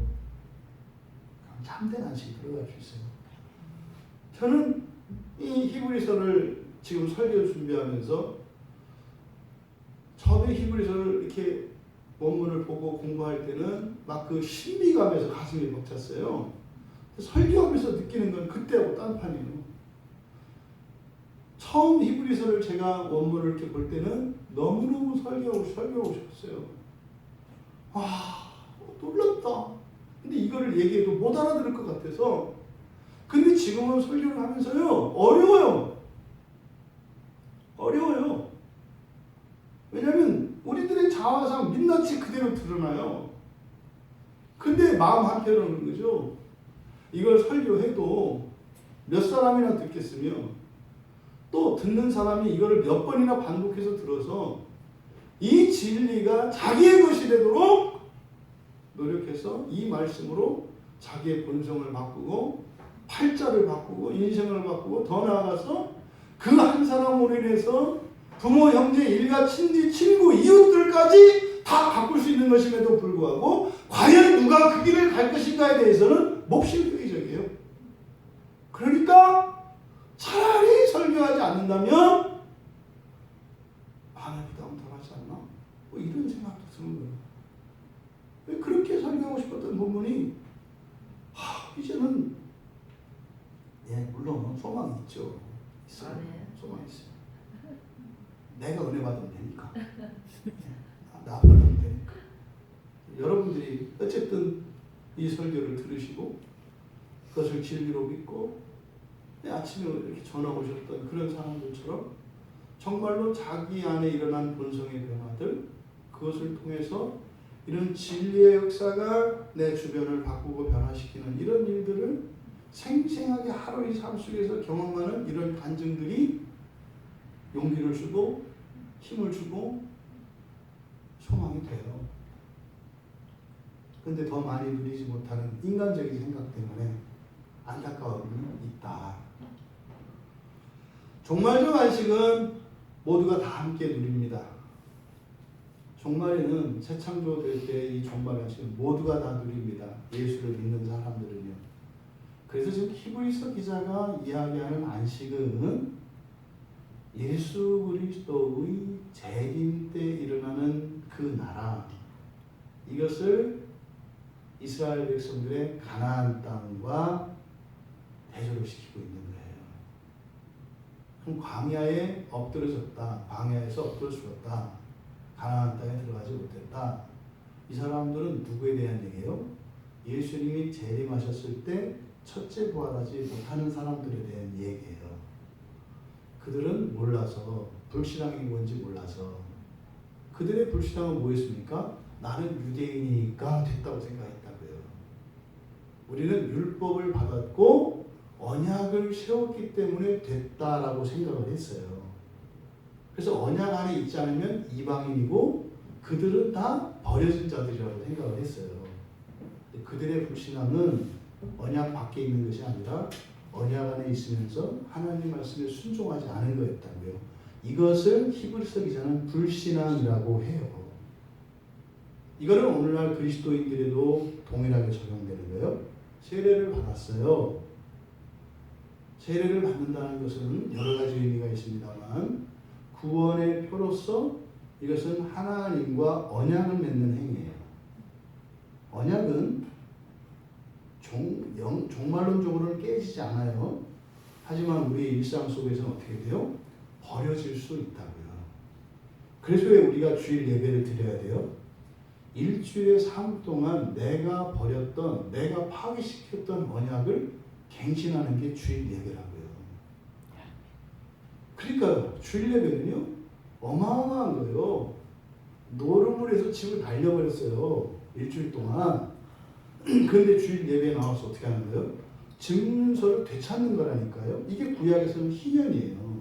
참된 안식이 들어갈 수 있어요. 저는 이 히브리서를 지금 설교 준비하면서 처음에 히브리서를 이렇게 원문을 보고 공부할 때는 막 그 신비감에서 가슴이 벅찼어요. 설교하면서 느끼는 건 그때하고 딴판이에요. 처음 히브리서를 제가 원문을 이렇게 볼 때는 너무너무 설교하고 싶었어요. 놀랍다. 근데 이거를 얘기해도 못 알아들을 것 같아서. 근데 지금은 설교를 하면서요, 어려워요. 왜냐면 우리들의 자화상 민낯이 그대로 드러나요. 근데 마음 한편으로는 거죠. 이걸 설교해도 몇 사람이나 듣겠으며, 또 듣는 사람이 이거를 몇 번이나 반복해서 들어서 이 진리가 자기의 것이 되도록 노력해서 이 말씀으로 자기의 본성을 바꾸고 팔자를 바꾸고 인생을 바꾸고 더 나아가서 그 한 사람으로 인해서 부모, 형제, 일가, 친지, 친구, 이웃들까지 다 다 바꿀 수 있는 것임에도 불구하고 과연 누가 그 길을 갈 것인가에 대해서는 몹시 회의적이에요. 그러니까 차라리 설교하지 않는다면 하나님 부담 덜하지 않나? 뭐 이런 생각도 드는 거예요. 왜 그렇게 설교하고 싶었던 본문이 이제는 물론 소망이 있죠. 있어요. 소망이 있어요. 내가 은혜 받으면 되니까. 나 받으면 되니까. 여러분들이 어쨌든 이 설교를 들으시고 그것을 진리로 믿고 아침에 이렇게 전화 오셨던 그런 사람들처럼 정말로 자기 안에 일어난 본성의 변화들, 그것을 통해서 이런 진리의 역사가 내 주변을 바꾸고 변화시키는 이런 일들을 생생하게 하루의 삶 속에서 경험하는 이런 간증들이 용기를 주고 힘을 주고 소망이 돼요. 근데 더 많이 누리지 못하는 인간적인 생각 때문에 안타까움이 있다. 종말적 안식은 모두가 다 함께 누립니다. 종말에는 새 창조될 때 이 종말 안식은 모두가 다 누립니다. 예수를 믿는 사람들은요. 그래서 지금 히브리서 기자가 이야기하는 안식은 예수 그리스도의 재림 때 일어나는 그 나라, 이것을 이스라엘 백성들의 가나안 땅과 대조를 시키고 있는 거예요. 그럼 광야에 엎드려졌다. 광야에서 엎드려 죽었다. 가나안 땅에 들어가지 못했다. 이 사람들은 누구에 대한 얘기예요? 예수님이 재림하셨을 때 첫째 부활하지 못하는 사람들에 대한 얘기예요. 그들은 몰라서, 불신앙이 뭔지 몰라서. 그들의 불신앙은 뭐였습니까? 나는 유대인이니까 됐다고 생각했다고요. 우리는 율법을 받았고 언약을 세웠기 때문에 됐다라고 생각을 했어요. 그래서 언약 안에 있지 않으면 이방인이고 그들은 다 버려진 자들이라고 생각을 했어요. 그들의 불신앙은 언약 밖에 있는 것이 아니라 언약 안에 있으면서 하나님 말씀에 순종하지 않은 거였다고요. 이것을 히브리서 기자는 불신앙이라고 해요. 이거는 오늘날 그리스도인들에도 동일하게 적용되는 거예요. 세례를 받았어요. 세례를 받는다는 것은 여러 가지 의미가 있습니다만 구원의 표로서 이것은 하나님과 언약을 맺는 행위예요. 언약은 종말론적으로는 깨지지 않아요. 하지만 우리의 일상 속에서는 어떻게 돼요? 버려질 수 있다고요. 그래서 왜 우리가 주일 예배를 드려야 돼요? 일주일의 삶 동안 내가 버렸던, 내가 파괴시켰던 언약을 갱신하는 게 주일 예배라고요. 그러니까 주일 예배는요, 어마어마한 거예요. 노름을 해서 집을 날려버렸어요. 일주일 동안. 그런데 주일 예배에 나와서 어떻게 하는 거예요? 증서를 되찾는 거라니까요. 이게 구약에서는 희년이에요.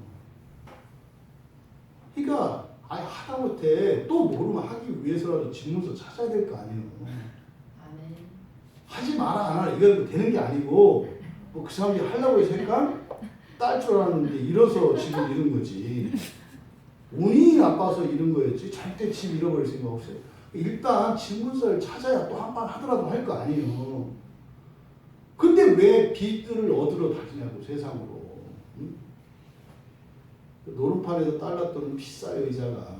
그러니까 하다못해 또 모르면 하기 위해서라도 집문서 찾아야 될 거 아니에요. 하지 마라 안 하라 이건 되는 게 아니고 뭐 그 사람이 하려고 해서 할까? 딸 줄 알았는데 잃어서 집을 잃은 거지. 운이 나빠서 잃은 거였지 절대 집 잃어버릴 생각 없어요. 일단 집문서를 찾아야 또 한 번 하더라도 할 거 아니에요. 근데 왜 빚들을 얻으러 다니냐고 세상으로. 응? 노름판에서 달랐던 비싸요 의자가.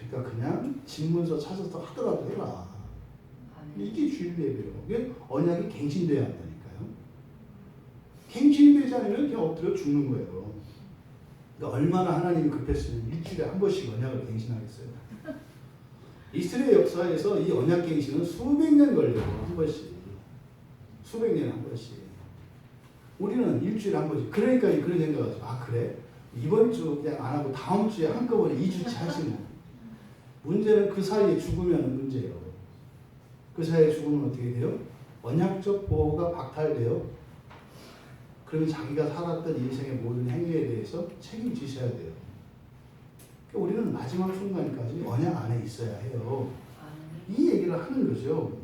그러니까 그냥 집문서 찾아서 하더라도 해라. 이게 주일 예배예요. 이게 언약이 갱신돼야 한다니까요. 갱신이 되지 않으면 그냥 엎드려 죽는 거예요. 그러니까 얼마나 하나님이 급했으면 일주일에 한 번씩 언약을 갱신하겠어요. 이스라엘 역사에서 이 언약 갱신은 수백 년 걸려요. 한 번씩. 수백 년에 한 번씩. 우리는 일주일에 한 번씩. 그러니까 그런 생각을 하죠. 아 그래? 이번 주 그냥 안 하고 다음 주에 한꺼번에 2주치 하지 뭐. 문제는 그 사이에 죽으면 문제예요. 그 사이에 죽으면 어떻게 돼요? 언약적 보호가 박탈돼요. 그러면 자기가 살았던 인생의 모든 행위에 대해서 책임지셔야 돼요. 그러니까 우리는 마지막 순간까지 언약 안에 있어야 해요. 이 얘기를 하는 거죠.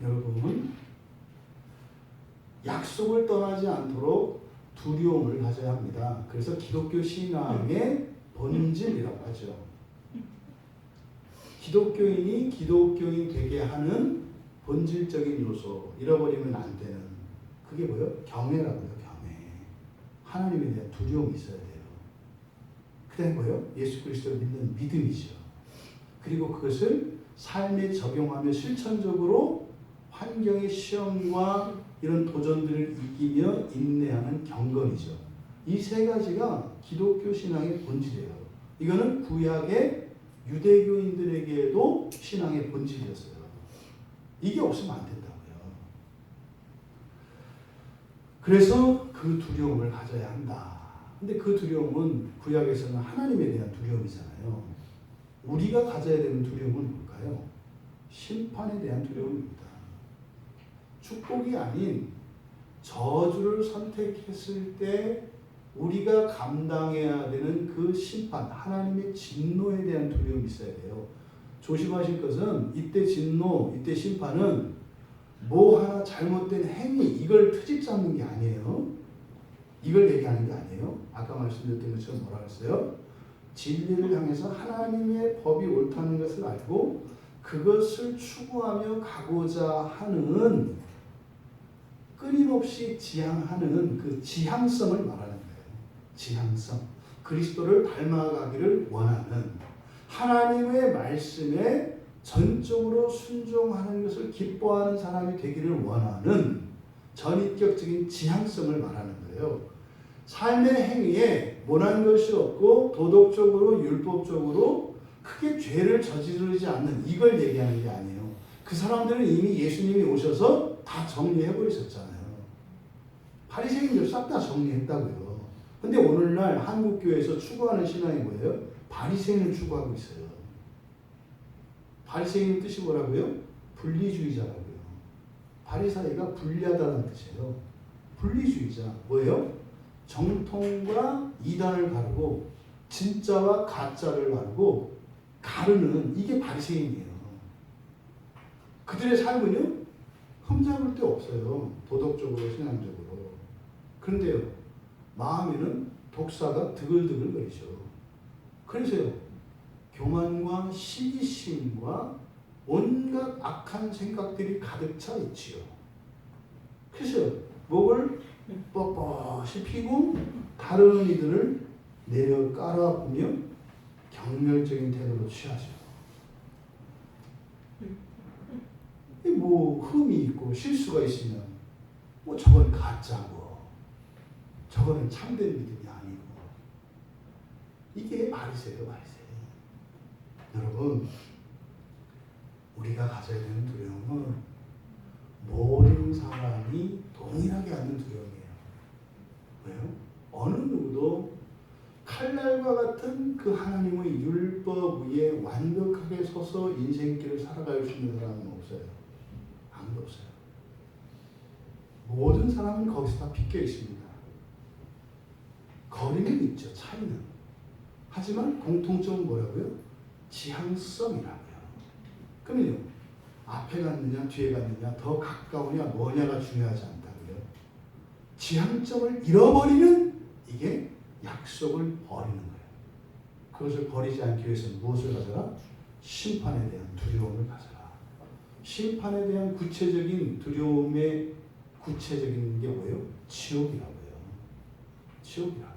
여러분, 약속을 떠나지 않도록 두려움을 가져야 합니다. 그래서 기독교 신앙의 본질이라고 하죠. 기독교인이 기독교인 되게 하는 본질적인 요소, 잃어버리면 안 되는 그게 뭐예요? 경외라고요. 경외. 하나님에 대한 두려움이 있어야 돼요. 그 다음에 뭐예요? 예수 그리스도를 믿는 믿음이죠. 그리고 그것을 삶에 적용하며 실천적으로 환경의 시험과 이런 도전들을 이기며 인내하는 경건이죠. 이 세 가지가 기독교 신앙의 본질이에요. 이거는 구약의 유대교인들에게도 신앙의 본질이었어요. 이게 없으면 안 된다고요. 그래서 그 두려움을 가져야 한다. 근데 그 두려움은 구약에서는 하나님에 대한 두려움이잖아요. 우리가 가져야 되는 두려움은 뭘까요? 심판에 대한 두려움입니다. 축복이 아닌 저주를 선택했을 때 우리가 감당해야 되는 그 심판, 하나님의 진노에 대한 두려움이 있어야 돼요. 조심하실 것은 이때 진노, 이때 심판은 뭐 하나 잘못된 행위, 이걸 트집 잡는 게 아니에요. 이걸 얘기하는 게 아니에요. 아까 말씀드렸던 것처럼 뭐라 그랬어요? 진리를 향해서 하나님의 법이 옳다는 것을 알고 그것을 추구하며 가고자 하는 끊임없이 지향하는 그 지향성을 말하는 거예요. 지향성. 그리스도를 닮아가기를 원하는 하나님의 말씀에 전적으로 순종하는 것을 기뻐하는 사람이 되기를 원하는 전인격적인 지향성을 말하는 거예요. 삶의 행위에 모난 것이 없고 도덕적으로 율법적으로 크게 죄를 저지르지 않는 이걸 얘기하는 게 아니에요. 그 사람들은 이미 예수님이 오셔서 다 정리해버리셨잖아요. 바리새인들 싹 다 정리했다고요. 근데 오늘날 한국교회에서 추구하는 신앙이 뭐예요? 바리새인을 추구하고 있어요. 바리새인 뜻이 뭐라고요? 분리주의자라고요. 바리사이가 분리하다는 뜻이에요. 분리주의자. 뭐예요? 정통과 이단을 가르고 진짜와 가짜를 가르고 가르는 이게 바리새인이에요. 그들의 삶은요? 흠잡을 데 없어요. 도덕적으로 신앙적으로. 그런데요. 마음에는 독사가 드글드글거리죠. 그래서요. 교만과 시기심과 온갖 악한 생각들이 가득 차 있지요. 그래서 목을 뻣뻣이 피고 다른 이들을 내려 깔아보며 경멸적인 태도로 취하죠. 뭐 흠이 있고 실수가 있으면 뭐 저건 가짜고 저거는 참된 믿음이 아니고 이게 바리새예요, 바리새. 여러분, 우리가 가져야 되는 두려움은 모든 사람이 동일하게 갖는 두려움이에요. 왜요? 어느 누구도 칼날과 같은 그 하나님의 율법 위에 완벽하게 서서 인생길을 살아갈 수 있는 사람은 없어요. 아무도 없어요. 모든 사람은 거기서 다 빗겨 있습니다. 거리는 있죠. 차이는. 하지만 공통점은 뭐라고요? 지향성이라고요. 그러면요. 앞에 갔느냐 뒤에 갔느냐 더 가까우냐 뭐냐가 중요하지 않다고요. 지향점을 잃어버리는 이게 약속을 버리는 거예요. 그것을 버리지 않기 위해서 무엇을 가져라? 심판에 대한 두려움을 가져라. 심판에 대한 구체적인 두려움의 구체적인 게 뭐예요? 지옥이라고요. 지옥이라고요.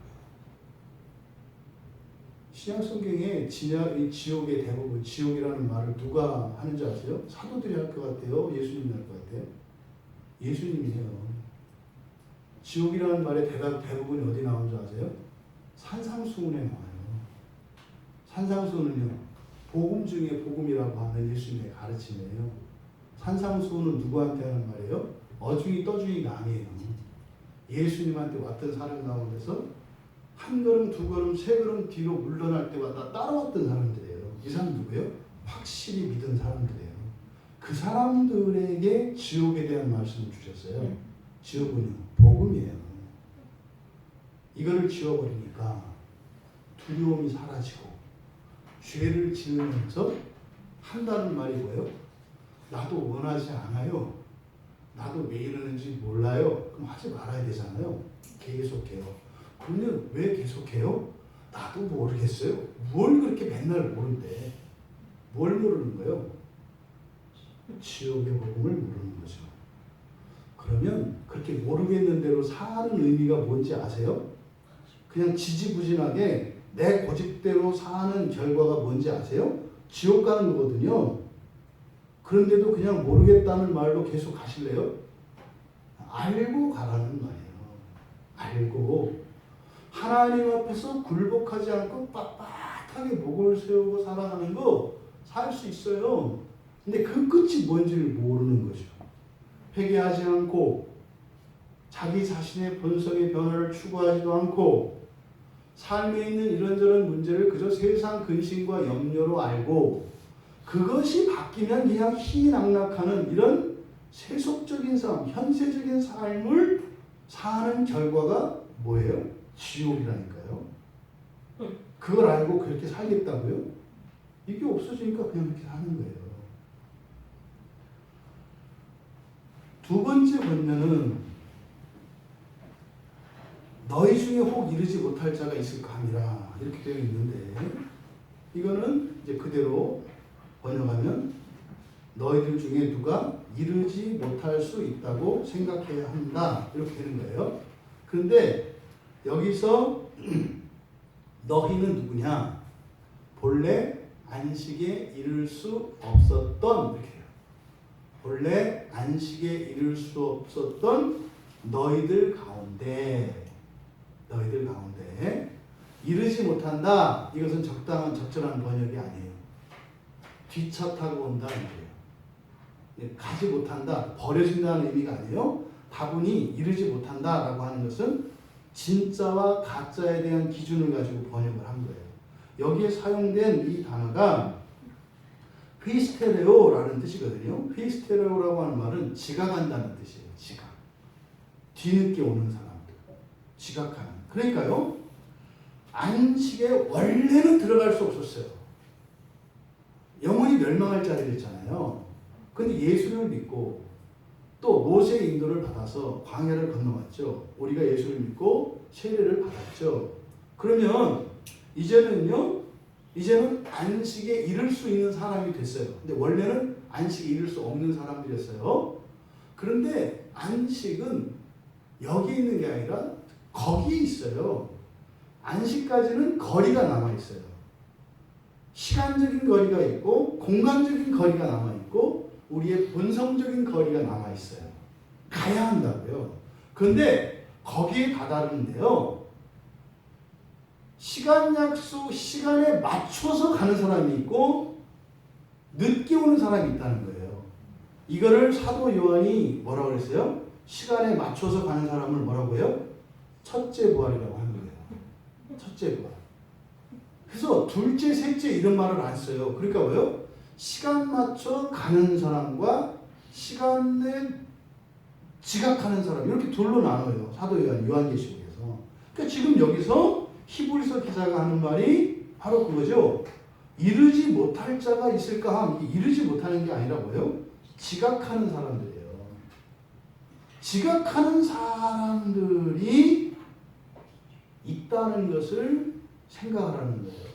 신약성경에 지옥의 대부분, 지옥이라는 말을 누가 하는지 아세요? 사도들이 할 것 같아요? 예수님이 할 것 같아요? 예수님이 해요. 지옥이라는 말의 대부분이 어디 나온 줄 아세요? 산상수훈에 나와요. 산상수훈은요, 복음 중에 복음이라고 하는 예수님의 가르침이에요. 산상수훈은 누구한테 하는 말이에요? 어중이 떠중이가 아니에요. 예수님한테 왔던 사람 가운데서 한 걸음, 두 걸음, 세 걸음 뒤로 물러날 때마다 따라왔던 사람들이에요. 이 사람 누구예요? 확실히 믿은 사람들이에요. 그 사람들에게 지옥에 대한 말씀을 주셨어요. 지옥은요, 복음이에요. 이거를 지워버리니까 두려움이 사라지고 죄를 지으면서 한다는 말이 뭐예요? 나도 원하지 않아요. 나도 왜 이러는지 몰라요. 그럼 하지 말아야 되잖아요. 계속해요. 그러면 왜 계속해요? 나도 모르겠어요. 뭘 그렇게 맨날 모른대. 뭘 모르는 거예요? 지옥의 복음을 모르는 거죠. 그러면 그렇게 모르겠는 대로 사는 의미가 뭔지 아세요? 그냥 지지부진하게 내 고집대로 사는 결과가 뭔지 아세요? 지옥 가는 거거든요. 그런데도 그냥 모르겠다는 말로 계속 가실래요? 알고 가라는 말이에요. 알고 하나님 앞에서 굴복하지 않고 빳빳하게 목을 세우고 살아가는 거 살 수 있어요. 근데 그 끝이 뭔지를 모르는 거죠. 회개하지 않고 자기 자신의 본성의 변화를 추구하지도 않고 삶에 있는 이런저런 문제를 그저 세상 근심과 염려로 알고 그것이 바뀌면 그냥 희낙락하는 이런 세속적인 삶, 현세적인 삶을 사는 결과가 뭐예요? 지옥이라니까요. 그걸 알고 그렇게 살겠다고요? 이게 없어지니까 그냥 그렇게 사는 거예요. 두 번째 권면은 너희 중에 혹 이르지 못할 자가 있을까 함이라 이렇게 되어 있는데 이거는 이제 그대로 번역하면 너희들 중에 누가 이르지 못할 수 있다고 생각해야 한다 이렇게 되는 거예요. 그런데 여기서 너희는 누구냐? 본래 안식에 이를 수 없었던 이렇게 해요. 본래 안식에 이를 수 없었던 너희들 가운데 이르지 못한다. 이것은 적절한 번역이 아니에요. 뒤차 타고 온다 이거예요. 가지 못한다, 버려진다는 의미가 아니에요. 다분히 이르지 못한다라고 하는 것은 진짜와 가짜에 대한 기준을 가지고 번역을 한 거예요. 여기에 사용된 이 단어가 피스테레오라는 뜻이거든요. 피스테레오라고 하는 말은 지각한다는 뜻이에요. 지각. 뒤늦게 오는 사람들. 지각하는. 그러니까요. 안식에 원래는 들어갈 수 없었어요. 영원히 멸망할 자들이었잖아요. 근데 예수를 믿고 또 모세의 인도를 받아서 광야를 건너왔죠. 우리가 예수를 믿고 세례를 받았죠. 그러면 이제는 안식에 이를 수 있는 사람이 됐어요. 근데 원래는 안식에 이를 수 없는 사람들이었어요. 그런데 안식은 여기 있는 게 아니라 거기에 있어요. 안식까지는 거리가 남아있어요. 시간적인 거리가 있고 공간적인 거리가 남아있고 우리의 본성적인 거리가 남아있어요. 가야 한다고요. 그런데 거기에 다다르는데요. 시간 약속, 시간에 맞춰서 가는 사람이 있고 늦게 오는 사람이 있다는 거예요. 이거를 사도 요한이 뭐라고 그랬어요? 시간에 맞춰서 가는 사람을 뭐라고 해요? 첫째 부활이라고 하는 거예요. 첫째 부활. 그래서 둘째, 셋째 이런 말을 안 써요. 그러니까 뭐요? 시간 맞춰 가는 사람과 시간에 지각하는 사람 이렇게 둘로 나눠요. 사도 요한계시록에서. 그러니까 지금 여기서 히브리서 기자가 하는 말이 바로 그거죠. 이르지 못할 자가 있을까 함. 이르지 못하는 게 아니라 뭐예요? 지각하는 사람들이에요. 지각하는 사람들이 있다는 것을 생각하라는 거예요.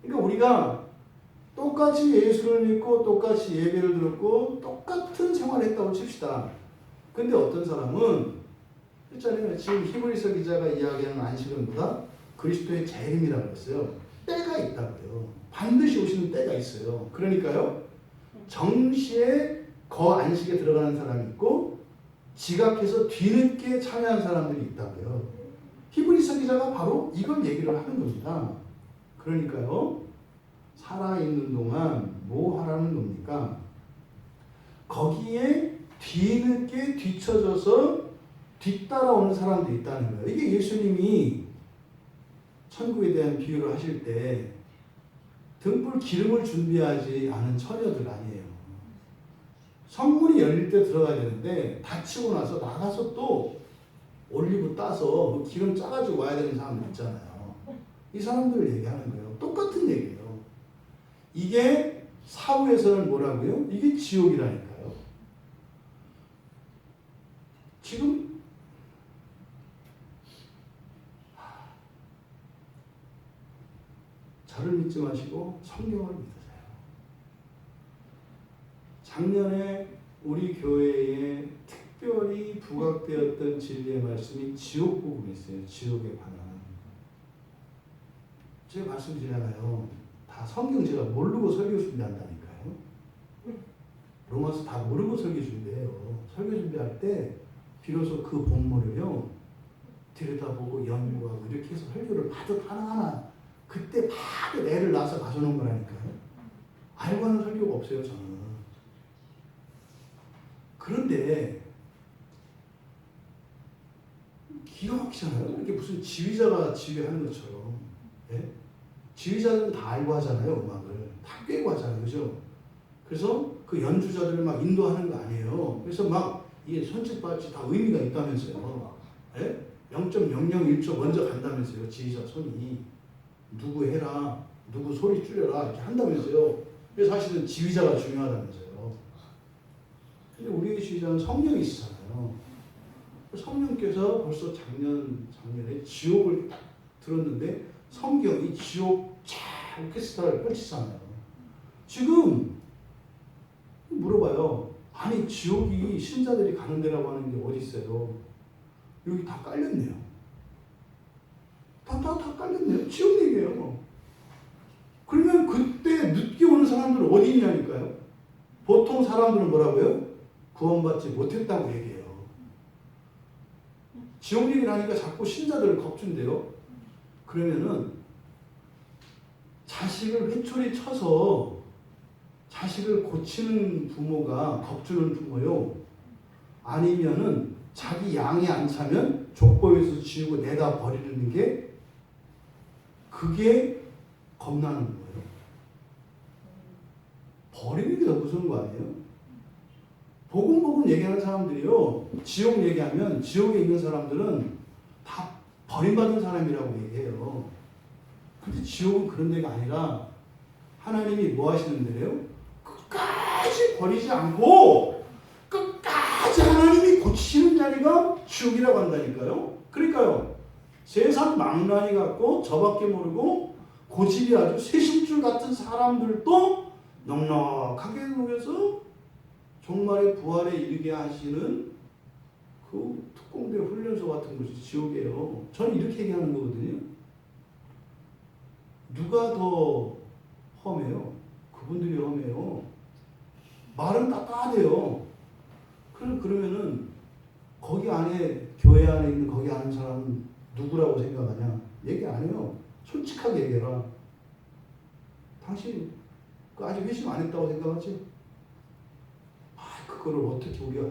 그러니까 우리가 똑같이 예수를 믿고 똑같이 예배를 들었고 똑같은 생활을 했다고 칩시다. 근데 어떤 사람은 했잖아요. 지금 히브리서 기자가 이야기하는 안식은 뭐다? 그리스도의 재림이라고 했어요. 때가 있다고요. 반드시 오시는 때가 있어요. 그러니까요. 정시에 안식에 들어가는 사람이 있고 지각해서 뒤늦게 참여한 사람들이 있다고요. 히브리서 기자가 바로 이걸 얘기를 하는 겁니다. 그러니까요. 살아있는 동안 뭐 하라는 겁니까? 거기에 뒤늦게 뒤처져서 뒤따라오는 사람들이 있다는 거예요. 이게 예수님이 천국에 대한 비유를 하실 때 등불 기름을 준비하지 않은 처녀들 아니에요. 성문이 열릴 때 들어가야 되는데 닫히고 나서 나가서 또 올리브 따서 기름 짜가지고 와야 되는 사람들 있잖아요. 이 사람들을 얘기하는 거예요. 똑같은 얘기예요. 이게 사후에서는 뭐라고요? 이게 지옥이라니까요. 지금 저를 저를 믿지 마시고 성경을 믿으세요. 작년에 우리 교회에 특별히 부각되었던 진리의 말씀이 지옥 부분이 있어요. 지옥에 관한. 제가 말씀드리잖아요. 다 성경 제가 모르고 설교 준비한다니까요. 로마서 다 모르고 설교 준비해요. 설교 준비할 때 비로소 그 본문을요 들여다보고 연구하고 이렇게 해서 설교를 바둑 하나하나 그때 바로 애를 낳아서 가져놓은 거라니까요. 알고 하는 설교가 없어요 저는. 그런데 기가 막히잖아요. 이렇게 무슨 지휘자가 지휘하는 것처럼. 예? 지휘자들은 다 알고 하잖아요. 음악을 다 꿰고 하잖아요. 그죠? 그래서 그 연주자들을 막 인도하는 거 아니에요. 그래서 막 이게 손짓발짓 다 의미가 있다면서요. 예? 0.001초 먼저 간다면서요. 지휘자 손이. 누구 해라. 누구 소리 줄여라. 이렇게 한다면서요. 그래서 사실은 지휘자가 중요하다면서요. 근데 우리의 지휘자는 성령이 있잖아요. 성령께서 벌써 작년에 지옥을 딱 들었는데 성경이 지옥 쫙 오케스트라를 펼치잖아요. 지금 물어봐요. 아니 지옥이 신자들이 가는 데라고 하는 게 어디 있어요? 여기 다 깔렸네요. 다 깔렸네요. 지옥 얘기예요. 그러면 그때 늦게 오는 사람들은 어디 있냐니까요. 보통 사람들은 뭐라고요? 구원받지 못했다고 얘기해요. 지옥 얘기를 하니까 자꾸 신자들을 겁준대요. 그러면은 자식을 회초리 쳐서 자식을 고치는 부모가 겁주는 부모요. 아니면은 자기 양이 안 차면 족보에서 지우고 내다 버리는 게 그게 겁나는 거예요. 버리는 게 더 무서운 거 아니에요? 복음 얘기하는 사람들이요. 지옥 얘기하면 지옥에 있는 사람들은 다 버림받은 사람이라고 얘기해요. 근데 지옥은 그런 데가 아니라 하나님이 뭐 하시는 데래요? 끝까지 버리지 않고 끝까지 하나님이 고치시는 자리가 지옥이라고 한다니까요. 그러니까요. 세상 망나니 같고 저밖에 모르고 고집이 아주 쇠심줄 같은 사람들도 넉넉하게 녹여서 종말의 부활에 이르게 하시는 그 특공대 훈련소 같은 곳이 지옥이에요. 저는 이렇게 얘기하는 거거든요. 누가 더 험해요? 그분들이 험해요. 말은 따뜻해요. 그러면은 거기 안에 교회 안에 있는 거기 아는 사람은 누구라고 생각하냐? 얘기 안 해요. 솔직하게 얘기해라. 당신 아직 회심 안 했다고 생각하지? 그거를 어떻게 우리가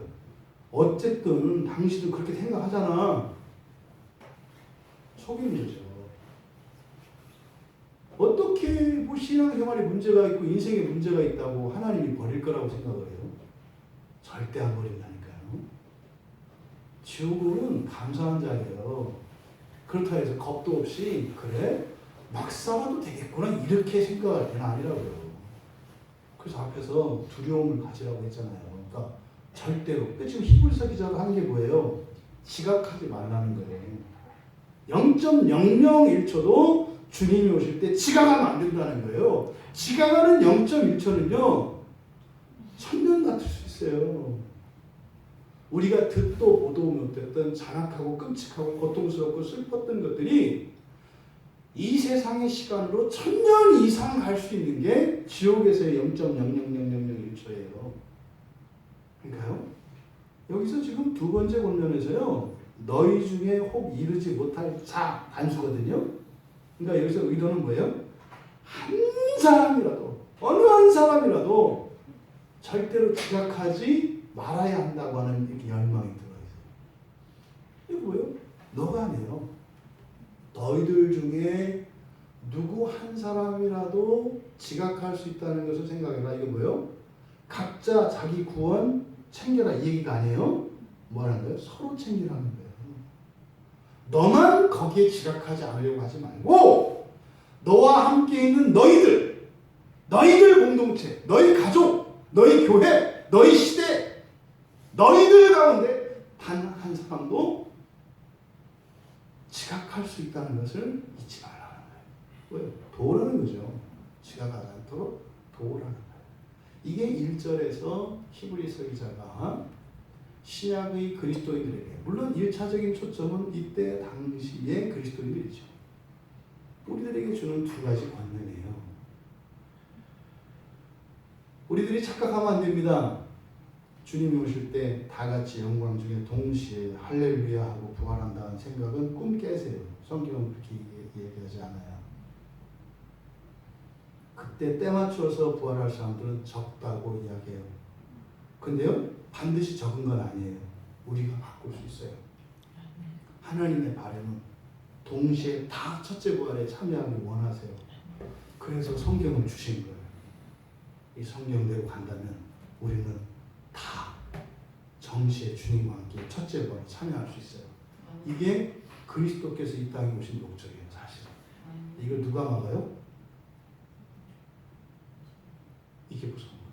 어쨌든 당신은 그렇게 생각하잖아. 속이는 거죠. 어떻게 뭐 신앙생활에 문제가 있고 인생에 문제가 있다고 하나님이 버릴 거라고 생각을 해요? 절대 안 버린다니까요. 지옥은 감사한 자예요. 그렇다 해서 겁도 없이 그래? 막 살아도 되겠구나 이렇게 생각할 때는 아니라고요. 그래서 앞에서 두려움을 가지라고 했잖아요. 그러니까 절대로. 지금 히브리서 기자가 하는 게 뭐예요? 지각하지 말라는 거예요. 0.001초도 주님이 오실 때 지각하면 안 된다는 거예요. 지각하는 0.1초는요. 천년 같을 수 있어요. 우리가 듣도 보도 못했던 잔악하고 끔찍하고 고통스럽고 슬펐던 것들이 이 세상의 시간으로 1000년 이상 갈 수 있는 게 지옥에서의 0.00001초예요. 그러니까요. 여기서 지금 두 번째 권면에서요. 너희 중에 혹 이르지 못할 자 단수거든요. 그러니까 여기서 의도는 뭐예요? 한 사람이라도 어느 한 사람이라도 절대로 지각하지 말아야 한다고 하는 이렇게 열망이 들어있어요. 이게 뭐예요? 너가 아니에요. 너희들 중에 누구 한 사람이라도 지각할 수 있다는 것을 생각해라. 이거 뭐예요? 각자 자기 구원 챙겨라 이 얘기가 아니에요. 뭐라는 거예요? 서로 챙기라는 거예요. 너만 거기에 지각하지 않으려고 하지 말고 너와 함께 있는 너희들 공동체, 너희 가족, 너희 교회, 너희 시대, 너희들 가운데 단 한 사람도 지각할 수 있다는 것을 잊지 말라는 거예요. 왜? 도우라는 거죠. 지각하지 않도록 도우라는 거예요. 이게 1절에서 히브리서 기자가 신약의 그리스도인들에게, 물론 1차적인 초점은 이때 당시의 그리스도인들이죠. 우리들에게 주는 두 가지 권면이에요. 우리들이 착각하면 안 됩니다. 주님이 오실 때 다 같이 영광 중에 동시에 할렐루야 하고 부활한다는 생각은 꿈 깨세요. 성경은 그렇게 얘기하지 않아요. 그때 때 맞춰서 부활할 사람들은 적다고 이야기해요. 근데요, 반드시 적은 건 아니에요. 우리가 바꿀 수 있어요. 하나님의 바람은 동시에 다 첫째 부활에 참여하기 원하세요. 그래서 성경을 주신 거예요. 이 성경대로 간다면 우리는 다 정시에 주님과 함께 첫째 부활에 참여할 수 있어요. 이게 그리스도께서 이 땅에 오신 목적이에요. 사실은. 이걸 누가 막아요? 이게 무서운 거예요.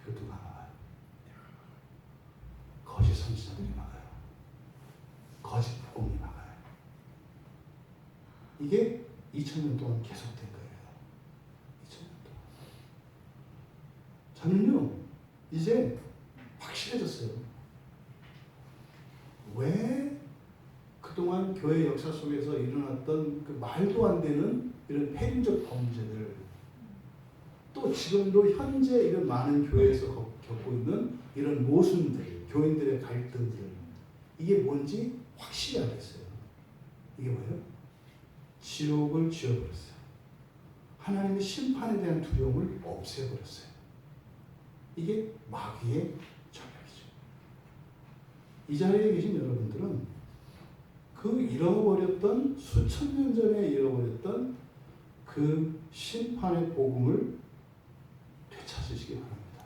이거 누가 막아요? 거짓 선지자들이 막아요. 거짓 복음이 막아요. 이게 2000년 동안 계속된 거예요. 2000년 동안. 저는요, 이제 확실해졌어요. 왜 그동안 교회 역사 속에서 일어났던 그 말도 안 되는 이런 폐륜적 범죄들, 또 지금도 현재 이런 많은 교회에서 겪고 있는 이런 모순들, 교인들의 갈등들, 이게 뭔지 확실히 알겠어요. 이게 뭐예요? 지옥을 지어버렸어요. 하나님의 심판에 대한 두려움을 없애버렸어요. 이게 마귀의 전략이죠. 이 자리에 계신 여러분들은 그 잃어버렸던, 수천 년 전에 잃어버렸던 그 심판의 복음을 되찾으시기 바랍니다.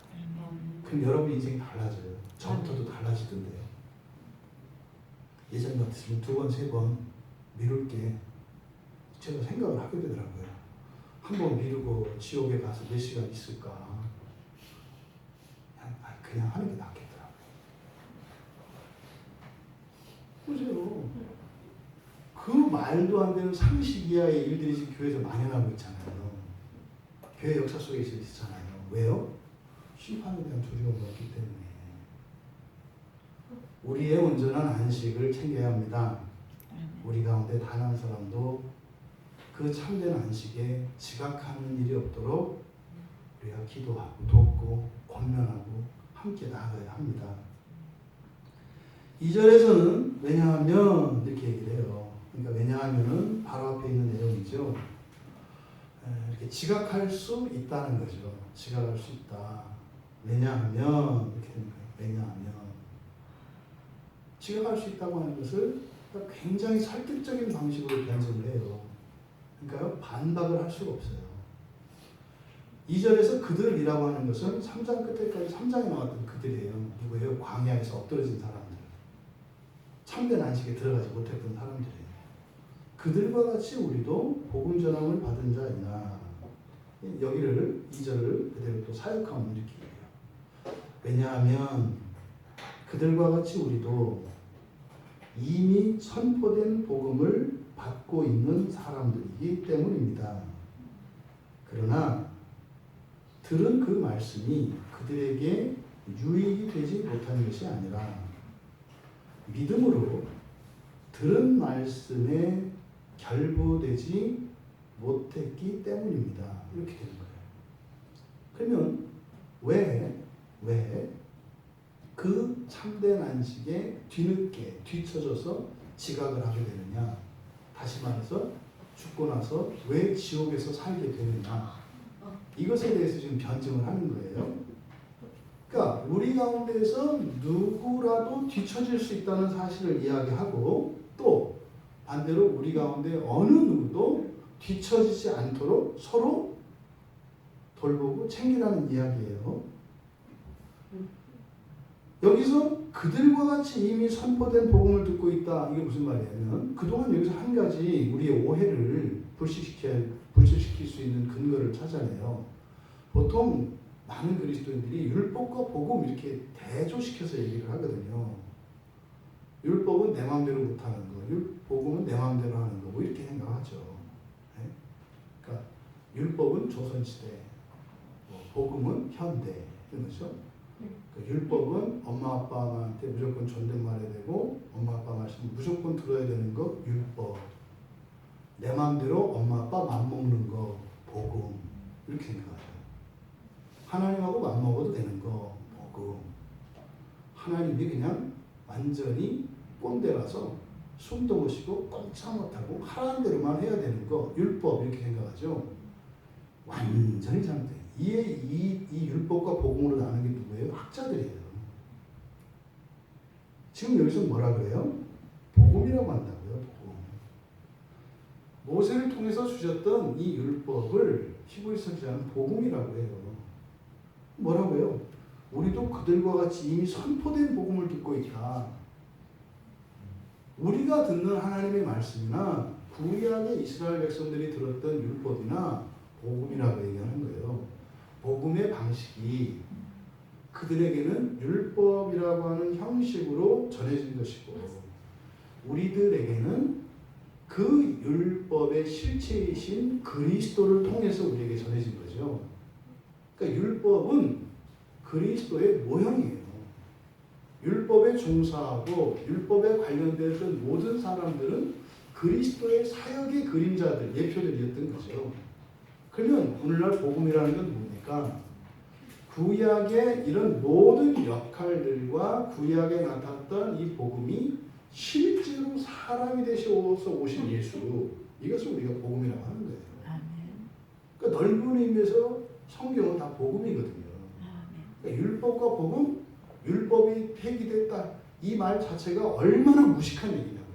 그럼 여러분 인생이 달라져요. 저부터도 달라지던데요. 예전 같으면 2번, 3번 미룰 게 제가 생각을 하게 되더라고요. 한 번 미루고 지옥에 가서 몇 시간 있을까? 그냥 하는 게 낫겠더라고요. 보세요. 그 말도 안 되는 상식 이하의 일들이 지금 교회에서 만연하고 있잖아요. 교회 역사 속에 있잖아요. 왜요? 심판에 대한 두려움이 없기 때문에. 우리의 온전한 안식을 챙겨야 합니다. 우리 가운데 단 한 사람도 그 참된 안식에 지각하는 일이 없도록 우리가 기도하고 돕고 권면하고 함께 나아가야 합니다. 2절에서는 왜냐하면 이렇게 얘기를 해요. 그러니까 왜냐하면은 바로 앞에 있는 내용이죠. 이렇게 지각할 수 있다는 거죠. 지각할 수 있다. 왜냐하면 이렇게 되는 거예요. 왜냐하면 지각할 수 있다고 하는 것을 굉장히 설득적인 방식으로 변증을 해요. 그러니까 반박을 할 수가 없어요. 2절에서 그들이라고 하는 것은 3장 끝에까지 3장에 나왔던 그들이에요. 누구예요? 광야에서 엎드러진 사람들. 참된 안식에 들어가지 못했던 사람들이에요. 그들과 같이 우리도 복음 전함을 받은 자이나, 여기를 2절을 그대로 또 사역하면 이렇게 해요. 왜냐하면 그들과 같이 우리도 이미 선포된 복음을 받고 있는 사람들이기 때문입니다. 그러나 들은 그 말씀이 그들에게 유익이 되지 못한 것이 아니라 믿음으로 들은 말씀에 결부되지 못했기 때문입니다. 이렇게 되는 거예요. 그러면 왜 그 참된 안식에 뒤늦게 뒤처져서 지각을 하게 되느냐? 다시 말해서 죽고 나서 왜 지옥에서 살게 되느냐? 이것에 대해서 지금 변증을 하는 거예요. 그러니까 우리 가운데에서 누구라도 뒤처질 수 있다는 사실을 이야기하고, 또 반대로 우리 가운데 어느 누구도 뒤처지지 않도록 서로 돌보고 챙기라는 이야기예요. 여기서 그들과 같이 이미 선포된 복음을 듣고 있다. 이게 무슨 말이냐면, 그동안 여기서 한 가지 우리의 오해를 불식시킬 수 있는 근거를 찾아내요. 보통 많은 그리스도인들이 율법과 복음 이렇게 대조시켜서 얘기를 하거든요. 율법은 내 마음대로 못하는 거, 복음은 내 마음대로 하는 거, 뭐 이렇게 생각하죠. 네? 율법은 조선시대, 복음은 현대. 그렇죠? 율법은 엄마 아빠한테 무조건 존댓말해야 되고 엄마 아빠 말씀 무조건 들어야 되는 거 율법. 내 마음대로 엄마 아빠 맘먹는 거 복음. 이렇게 생각해요. 하나님하고 맘먹어도 되는 거 복음. 하나님이 그냥 완전히 꼰대라서 숨도 못 쉬고 꼼짝 못하고 하라는 대로만 해야 되는 거 율법 이렇게 생각하죠. 완전히 잘못돼요. 이 율법과 복음으로 나누는 게 누구예요? 학자들이에요. 지금 여기서 뭐라 그래요? 복음이라고 한다고요. 복음. 모세를 통해서 주셨던 이 율법을 히브리서 기자는 복음이라고 해요. 뭐라고요? 우리도 그들과 같이 이미 선포된 복음을 듣고 있다. 우리가 듣는 하나님의 말씀이나 구약의 이스라엘 백성들이 들었던 율법이나 복음이라고 얘기하는 거예요. 복음의 방식이 그들에게는 율법이라고 하는 형식으로 전해진 것이고 우리들에게는 그 율법의 실체이신 그리스도를 통해서 우리에게 전해진 거죠. 그러니까 율법은 그리스도의 모형이에요. 율법에 종사하고 율법에 관련된 모든 사람들은 그리스도의 사역의 그림자들, 예표들이었던 거죠. 그러면 오늘날 복음이라는 건 뭡니까? 구약의 이런 모든 역할들과 구약에 나타났던 이 복음이 실제로 사람이 되셔서 오신 예수, 이것을 우리가 복음이라고 하는 거예요. 그러니까 넓은 의미에서 성경은 다 복음이거든요. 그러니까 율법과 복음, 율법이 폐기됐다. 이 말 자체가 얼마나 무식한 얘기냐고요.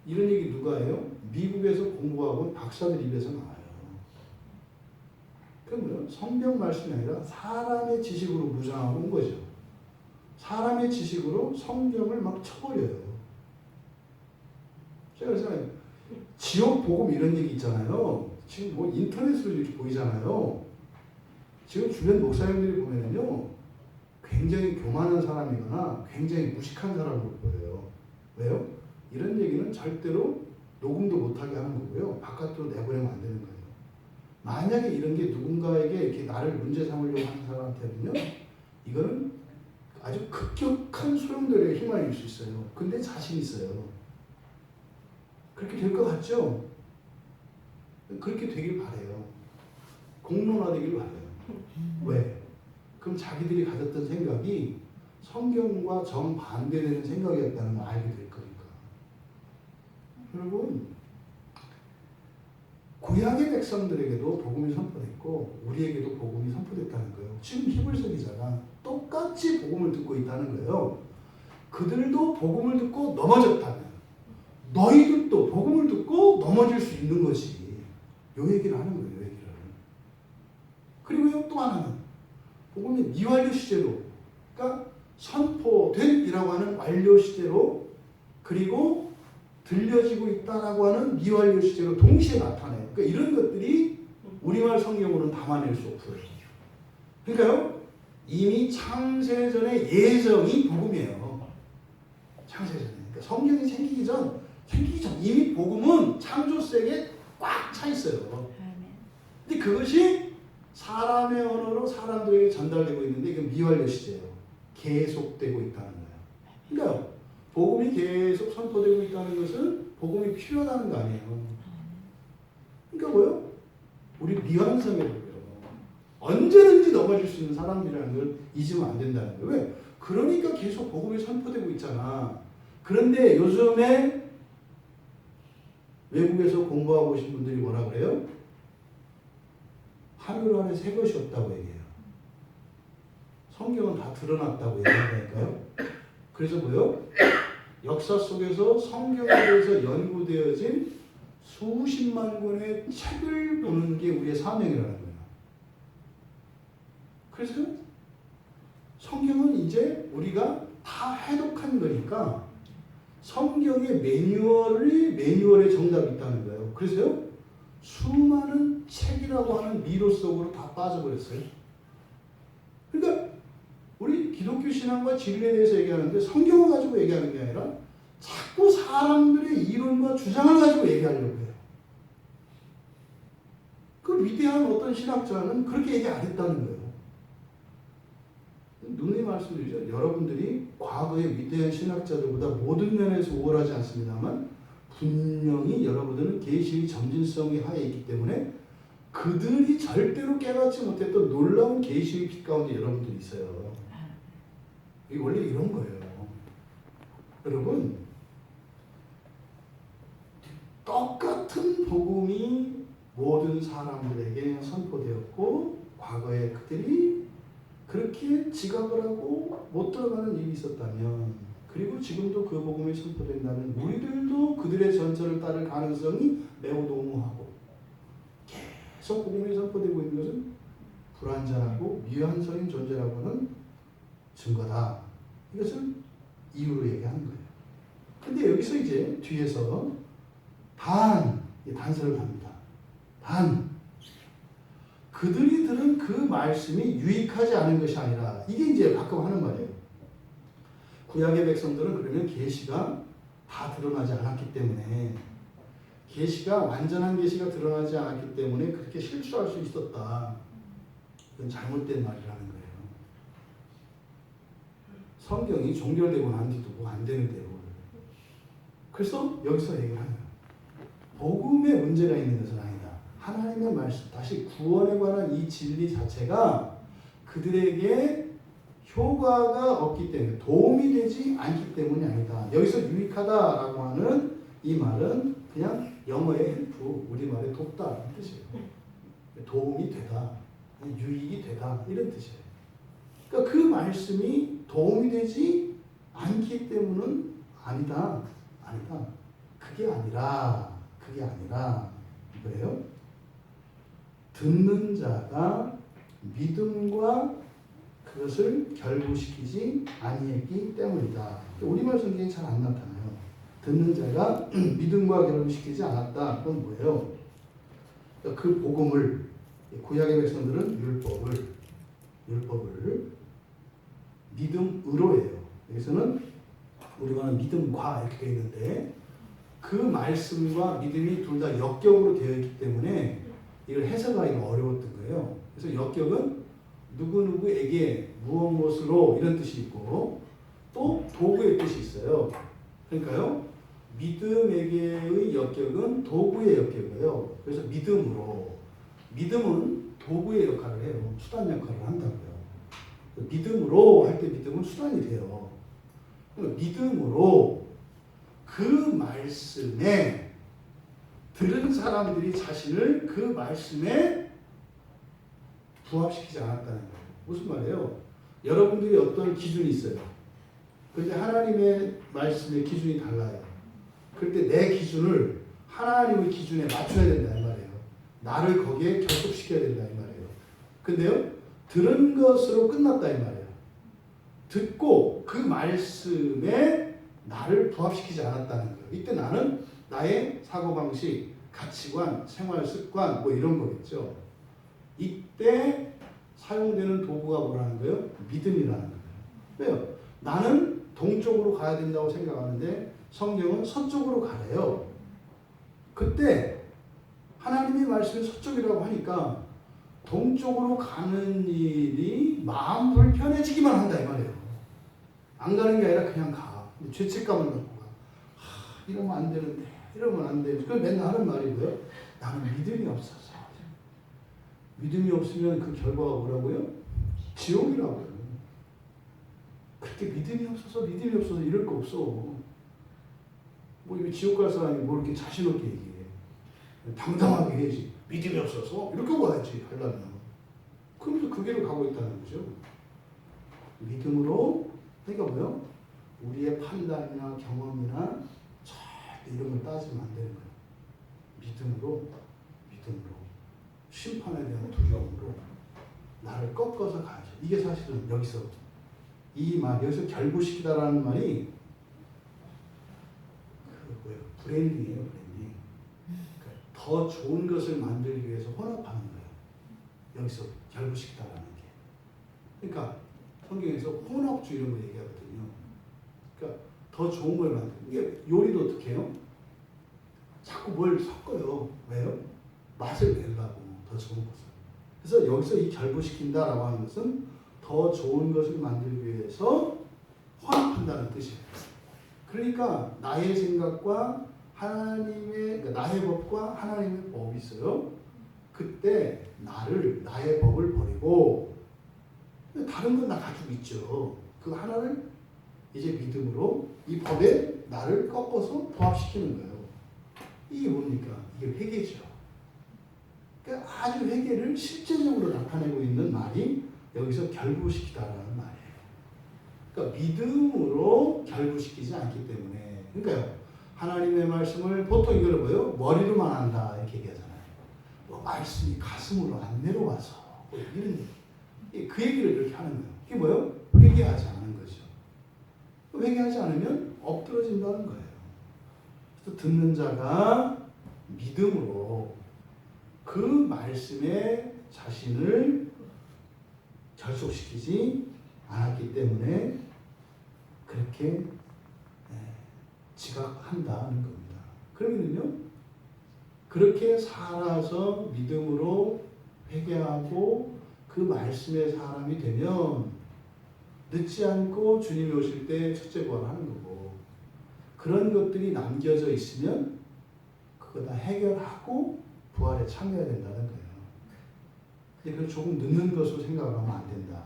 이런 얘기 누가 해요? 미국에서 공부하고 박사들 입에서 나와요. 그러면 성경 말씀이 아니라 사람의 지식으로 무장하고 온 거죠. 사람의 지식으로 성경을 막 쳐버려요. 제가 그래서 지옥 복음 이런 얘기 있잖아요. 지금 뭐 인터넷으로 이렇게 보이잖아요. 지금 주변 목사님들이 보면은요, 굉장히 교만한 사람이거나 굉장히 무식한 사람으로 보여요. 왜요? 이런 얘기는 절대로 녹음도 못하게 하는 거고요. 바깥으로 내보내면 안 되는 거예요. 만약에 이런 게 누군가에게 이렇게 나를 문제 삼으려고 하는 사람한테는요, 이거는 아주 급격한 소용돌이에 휘말릴 수 있어요. 근데 자신 있어요. 그렇게 될 것 같죠? 그렇게 되길 바래요. 공론화되길 바래요. 왜? 그럼 자기들이 가졌던 생각이 성경과 정반대되는 생각이었다는 걸 알게 될 거니까. 여러분, 구약의 백성들에게도 복음이 선포됐고 우리에게도 복음이 선포됐다는 거예요. 지금 히브리서 기자가 똑같이 복음을 듣고 있다는 거예요. 그들도 복음을 듣고 넘어졌다면 너희들도 복음을 듣고 넘어질 수 있는 것이 요 얘기를 하는 거예요. 요 얘기를. 그리고요, 또 하나는 복음이 미완료 시제로, 그러니까 선포된이라고 하는 완료 시제로, 그리고 들려지고 있다라고 하는 미완료 시제로 동시에 나타나요. 그러니까 이런 것들이 우리말 성경으로는 담아낼 수 없어요. 그러니까요, 이미 창세전의 예정이 복음이에요. 창세전에. 그러니까 성경이 생기기 전 이미 복음은 창조세에 꽉 차 있어요. 근데 그것이 사람의 언어로 사람들에게 전달되고 있는데 이건 미완료 시제예요. 계속되고 있다는 거예요. 그러니까 복음이 계속 선포되고 있다는 것은 복음이 필요하다는 거 아니에요. 그러니까 뭐요? 우리 미완성이라고요. 언제든지 넘어질 수 있는 사람들이라는 걸 잊으면 안 된다는 거예요. 왜? 그러니까 계속 복음이 선포되고 있잖아. 그런데 요즘에 외국에서 공부하고 오신 분들이 뭐라 그래요? 하늘 안에 새 것이 없다고 얘기해요. 성경은 다 드러났다고 얘기한다니까요. 그래서 뭐요? 역사 속에서 성경에 대해서 연구되어진 수십만 권의 책을 보는 게 우리의 사명이라는 거예요. 그래서 성경은 이제 우리가 다 해독한 거니까 성경의 매뉴얼의 정답이 있다는 거예요. 그래서요, 수많은 책이라고 하는 미로 속으로 다 빠져버렸어요. 그러니까 우리 기독교 신앙과 진리에 대해서 얘기하는데 성경을 가지고 얘기하는 게 아니라 자꾸 사람들의 이론과 주장을 가지고 얘기하려고 해요. 그 위대한 어떤 신학자는 그렇게 얘기 안 했다는 거예요. 누누이 말씀드리죠. 여러분들이 과거의 위대한 신학자들보다 모든 면에서 우월하지 않습니다만 분명히 여러분들은 계시의 점진성이 하에 있기 때문에 그들이 절대로 깨닫지 못했던 놀라운 계시의 빛 가운데 여러분들이 있어요. 이게 원래 이런 거예요. 여러분, 똑같은 복음이 모든 사람들에게 선포되었고 과거에 그들이 그렇게 지각을 하고 못 들어가는 일이 있었다면, 그리고 지금도 그 복음이 선포된다면 우리들도 그들의 전철을 따를 가능성이 매우 농후하고 계속 복음이 선포되고 있는 것은 불완전하고 미완성인 존재라고 하는 증거다. 이것을 이유로 얘기하는 거예요. 근데 여기서 이제 뒤에서 단서를 답니다. 그들이 들은 그 말씀이 유익하지 않은 것이 아니라, 이게 이제 가끔 하는 말이에요. 구약의 백성들은 그러면 계시가 다 드러나지 않았기 때문에, 계시가 완전한 계시가 드러나지 않았기 때문에 그렇게 실수할 수 있었다. 그건 잘못된 말이라는 거예요. 성경이 종결되고 난 뒤도 뭐 안 되는 대로. 그래서 여기서 얘기를 하는 거예요. 복음에 문제가 있는 것은 아니다. 하나님의 말씀, 다시 구원에 관한 이 진리 자체가 그들에게 효과가 없기 때문에, 도움이 되지 않기 때문이 아니다. 여기서 유익하다라고 하는 이 말은 그냥 영어의 헬프, 우리말의 돕다 이런 뜻이에요. 도움이 되다, 유익이 되다 이런 뜻이에요. 그러니까 그 말씀이 도움이 되지 않기 때문은 아니다. 그게 아니라 뭐예요? 듣는 자가 믿음과 그것을 결부시키지 아니했기 때문이다. 우리말 성경에 잘 안 나타나요. 듣는 자가 믿음과 결부시키지 않았다. 그건 뭐예요? 그 복음을, 구약의 백성들은 율법을 믿음으로 해요. 여기서는 우리가 믿음과 이렇게 되어 있는데, 그 말씀과 믿음이 둘 다 역격으로 되어 있기 때문에 이걸 해석하기가 어려웠던 거예요. 그래서 역격은 누구누구에게 무엇으로 이런 뜻이 있고, 또 도구의 뜻이 있어요. 그러니까요, 믿음에게의 역격은 도구의 역격이에요. 그래서 믿음은 도구의 역할을 해요. 수단 역할을 한다고요. 믿음으로 할 때 믿음은 수단이 돼요. 믿음으로 그 말씀에 들은 사람들이 자신을 그 말씀에 부합시키지 않았다는 거예요. 무슨 말이에요? 여러분들이 어떤 기준이 있어요. 그런데 하나님의 말씀의 기준이 달라요. 그럴 때 내 기준을 하나님의 기준에 맞춰야 된다 이 말이에요. 나를 거기에 결속시켜야 된다 이 말이에요. 근데요, 들은 것으로 끝났다 이 말이에요. 듣고 그 말씀에 나를 부합시키지 않았다는 거예요. 이때 나는 나의 사고방식, 가치관, 생활습관 뭐 이런 거겠죠. 이때 사용되는 도구가 뭐라는 거예요? 믿음이라는 거예요. 왜요? 나는 동쪽으로 가야 된다고 생각하는데 성경은 서쪽으로 가래요. 그때 하나님의 말씀이 서쪽이라고 하니까 동쪽으로 가는 일이 마음 불편해지기만 한다 이 말이에요. 안 가는 게 아니라 그냥 가. 죄책감을 갖고 가. 이러면 안 되는데, 이러면 안 돼. 그걸 맨날 하는 말이 뭐예요? 나는 믿음이 없어서. 믿음이 없으면 그 결과가 뭐라고요? 지옥이라고요. 그렇게 믿음이 없어서 이럴 거 없어. 뭐 이거 지옥 갈 사람이 뭐 이렇게 자신 없게 얘기해. 당당하게 해야지. 믿음이 없어서 이렇게 와야지 하려면. 그러면서 그 길을 가고 있다는 거죠. 믿음으로, 그러니까 뭐요? 우리의 판단이나 경험이나 절대 이런 걸 따지면 안 되는 거예요. 믿음으로 심판에 대한 두려움으로 나를 꺾어서 가야죠. 이게 사실은 여기서 이 말, 여기서 결부시키다라는 말이 그 뭐예요? 브랜딩이에요, 브랜딩. 그러니까 더 좋은 것을 만들기 위해서 혼합하는 거예요. 여기서 결부시키다라는 게. 그러니까 성경에서 혼합주의 이런 거 얘기하거든요. 그러니까 더 좋은 걸 만들고, 이게 요리도 어떻게 해요? 자꾸 뭘 섞어요. 왜요? 맛을 내려고. 더 좋은 것을. 그래서 여기서 이 결부시킨다라고 하는 것은 더 좋은 것을 만들기 위해서 혼합한다는 뜻이에요. 그러니까 나의 생각과 그러니까 나의 법과 하나님의 법이 있어요. 그때 나의 법을 버리고 다른 건 나 가지고 있죠. 그 하나를 이제 믿음으로 이 법에 나를 꺾어서 부합시키는 거예요. 이게 뭡니까? 이게 회개죠. 그러니까 아주 회개를 실제적으로 나타내고 있는 말이 여기서 결부시키다라는 말이에요. 그러니까 믿음으로 결부시키지 않기 때문에. 그러니까요. 하나님의 말씀을 보통 이걸 뭐예요? 머리로만 한다 이렇게 얘기하잖아요. 뭐 말씀이 가슴으로 안 내려와서 뭐 이런 그 얘기를 그렇게 하는 거예요. 이게 뭐예요? 회개하지 않는 거죠. 회개하지 않으면 엎드러진다는 거예요. 그래서 듣는 자가 믿음으로 그 말씀에 자신을 결속시키지 않았기 때문에 그렇게 지각한다는 겁니다. 그러면요, 그렇게 살아서 믿음으로 회개하고 그 말씀의 사람이 되면 늦지 않고 주님이 오실 때 첫째 부활하는 거고, 그런 것들이 남겨져 있으면 그거 다 해결하고 부활에 참여해야 된다는 거예요. 근데 그걸 조금 늦는 것으로 생각하면 안 된다.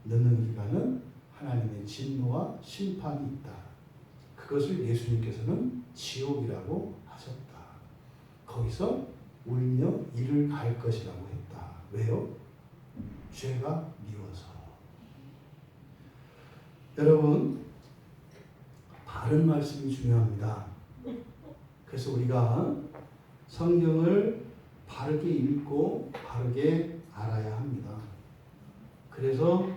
늦는 기간은 하나님의 진노와 심판이 있다. 그것을 예수님께서는 지옥이라고 하셨다. 거기서 울며 이를 갈 것이라고 했다. 왜요? 죄가 미워서. 여러분, 바른 말씀이 중요합니다. 그래서 우리가 성경을 바르게 읽고 바르게 알아야 합니다. 그래서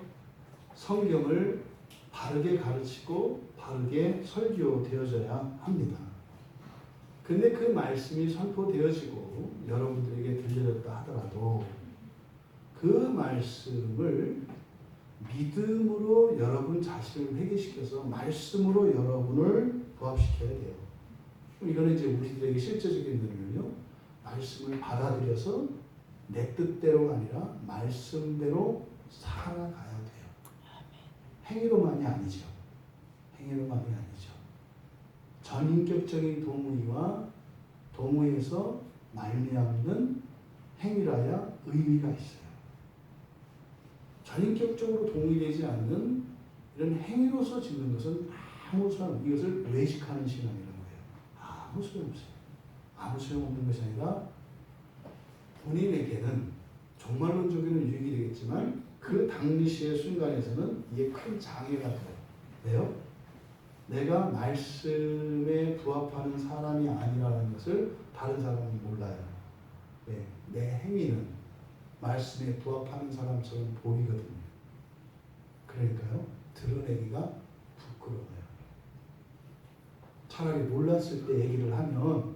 성경을 바르게 가르치고 바르게 설교되어져야 합니다. 근데 그 말씀이 선포되어지고 여러분들에게 들려졌다 하더라도 그 말씀을 믿음으로 여러분 자신을 회개시켜서 말씀으로 여러분을 부합시켜야 돼요. 이거는 이제 우리들에게 실제적인 의미는요, 말씀을 받아들여서 내 뜻대로가 아니라 말씀대로 살아가야 돼요. 행위로만이 아니죠. 행위로만이 아니죠. 전인격적인 동의와 동의에서 말미암는 행위라야 의미가 있어요. 전인격적으로 동의되지 않는 이런 행위로서 짓는 것은 아무 소용, 이것을 외식하는 신앙이라는 거예요. 아무 소용없어요. 아무 소용없는 것이 아니라 본인에게는 종말론적으로는 유익이 되겠지만 그 당시의 순간에서는 이게 큰 장애가 돼요. 왜요? 내가 말씀에 부합하는 사람이 아니라는 것을 다른 사람은 몰라요. 네, 내 행위는 말씀에 부합하는 사람처럼 보이거든요. 그러니까요, 드러내기가 부끄러워요. 차라리 몰랐을 때 얘기를 하면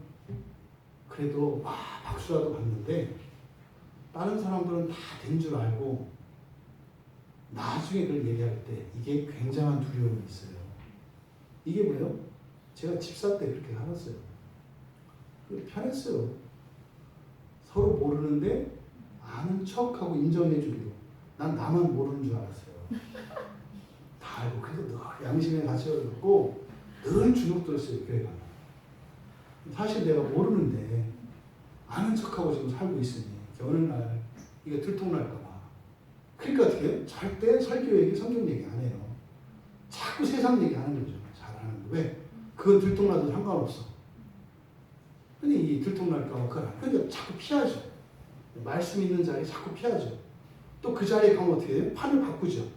그래도 박수라도 받는데 다른 사람들은 다 된 줄 알고 나중에 그걸 얘기할 때 이게 굉장한 두려움이 있어요. 이게 뭐예요? 제가 집사 때 그렇게 살았어요. 편했어요. 서로 모르는데 아는 척하고 인정해 주기로. 난 나만 모르는 줄 알았어요. 다 알고. 그래서 늘 양심의 가치를 갖고 늘 주눅 들었어요. 교회 가면. 사실 내가 모르는데 아는 척하고 지금 살고 있으니 어느 날 이게 들통날까 봐. 그러니까 어떻게 해요? 절대 설교 얘기, 성경 얘기 안 해요. 자꾸 세상 얘기 하는 거죠. 잘하는 거. 왜? 그건 들통나도 상관없어. 근데 이 들통날까 봐 그걸 그러니까 자꾸 피하죠. 말씀 있는 자리에 자꾸 피하죠. 또 그 자리에 가면 어떻게 해요? 판을 바꾸죠.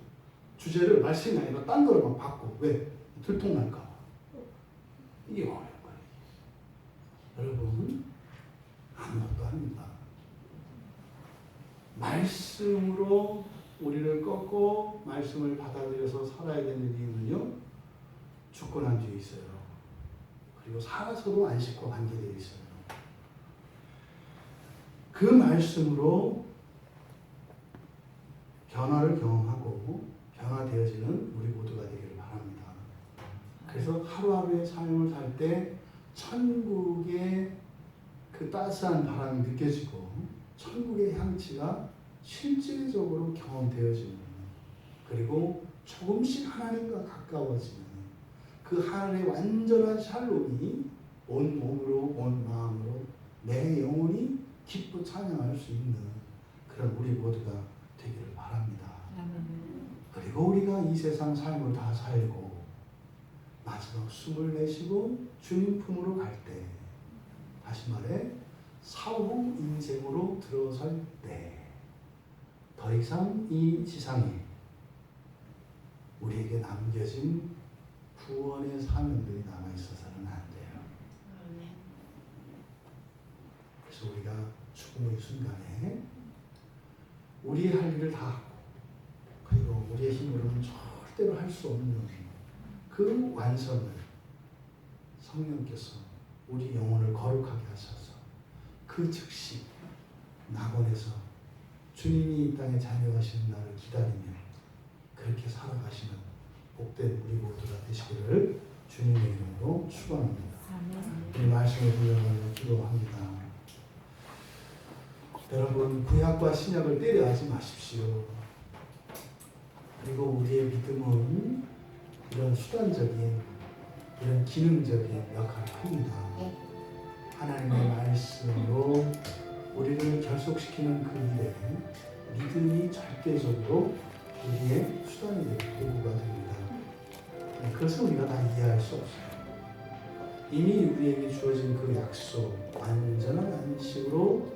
주제를 말씀이 아니라 딴 거로 막 바꿔. 왜? 들통날까 봐. 이게 어려운 거예요. 여러분, 아무것도 아닙니다. 말씀으로 우리를 꺾고 말씀을 받아들여서 살아야 되는 이유는요, 주권한 뒤에 있어요. 그리고 살아서도 안식과 관계되어 있어요. 그 말씀으로 변화를 경험하고 변화되어지는 우리 모두가 되기를 바랍니다. 그래서 하루하루의 삶을 살 때 천국의 그 따스한 바람이 느껴지고 천국의 향취가 실질적으로 경험되어지는, 그리고 조금씩 하나님과 가까워지는 그 하나님의 완전한 샬롬이 온 몸으로 온 마음으로 내 영혼이 기쁘 찬양할 수 있는 그런 우리 모두가 되기를 바랍니다. 그리고 우리가 이 세상 삶을 다 살고 마지막 숨을 내쉬고 주님 품으로 갈 때, 다시 말해 사후 인생으로 들어설 때, 더 이상 이 지상에 우리에게 남겨진 구원의 사명들이 남아있어서는 안 돼요. 그래서 우리가 죽음의 순간에 우리의 할 일을 다 하고, 그리고 우리의 힘으로는 절대로 할 수 없는 그 완성을 성령께서 우리 영혼을 거룩하게 하셔서 그 즉시 낙원에서 주님이 이 땅에 자녀하시는 날을 기다리며 그렇게 살아가시는 복된 우리 모두가 되시기를 주님의 이름으로 축원합니다. 이 말씀을 분명하며 기도합니다. 여러분, 구약과 신약을 때려하지 마십시오. 그리고 우리의 믿음은 이런 수단적인, 이런 기능적인 역할을 합니다. 하나님의 말씀으로 우리를 결속시키는 그 일에 믿음이 절대적으로 우리의 수단이 되고 도구가 됩니다. 그것을 우리가 다 이해할 수 없어요. 이미 우리에게 주어진 그 약속, 완전한 안식으로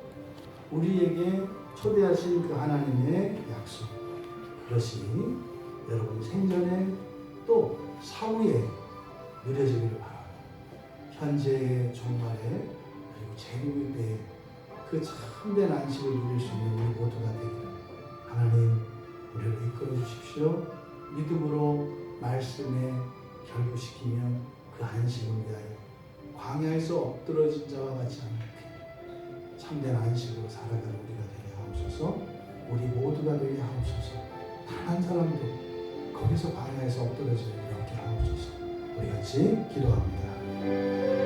우리에게 초대하신 그 하나님의 약속, 그것이 여러분 생전에 또 사후에 누려지기를 바랍니다. 현재의 종말에 그리고 재림의 때에 그 참된 안식을 누릴 수 있는 우리 모두가 되기를 하나님 우리를 이끌어 주십시오. 믿음으로 말씀에 결부시키며 그 안식을 위하여 광야에서 엎드러진 자와 같지 않게 참된 안식으로 살아가는 우리가 되게 하옵소서. 우리 모두가 되게 하옵소서. 단 한 사람도 거기서 광야에서 엎드러질 수 없게 하옵소서. 우리 같이 기도합니다.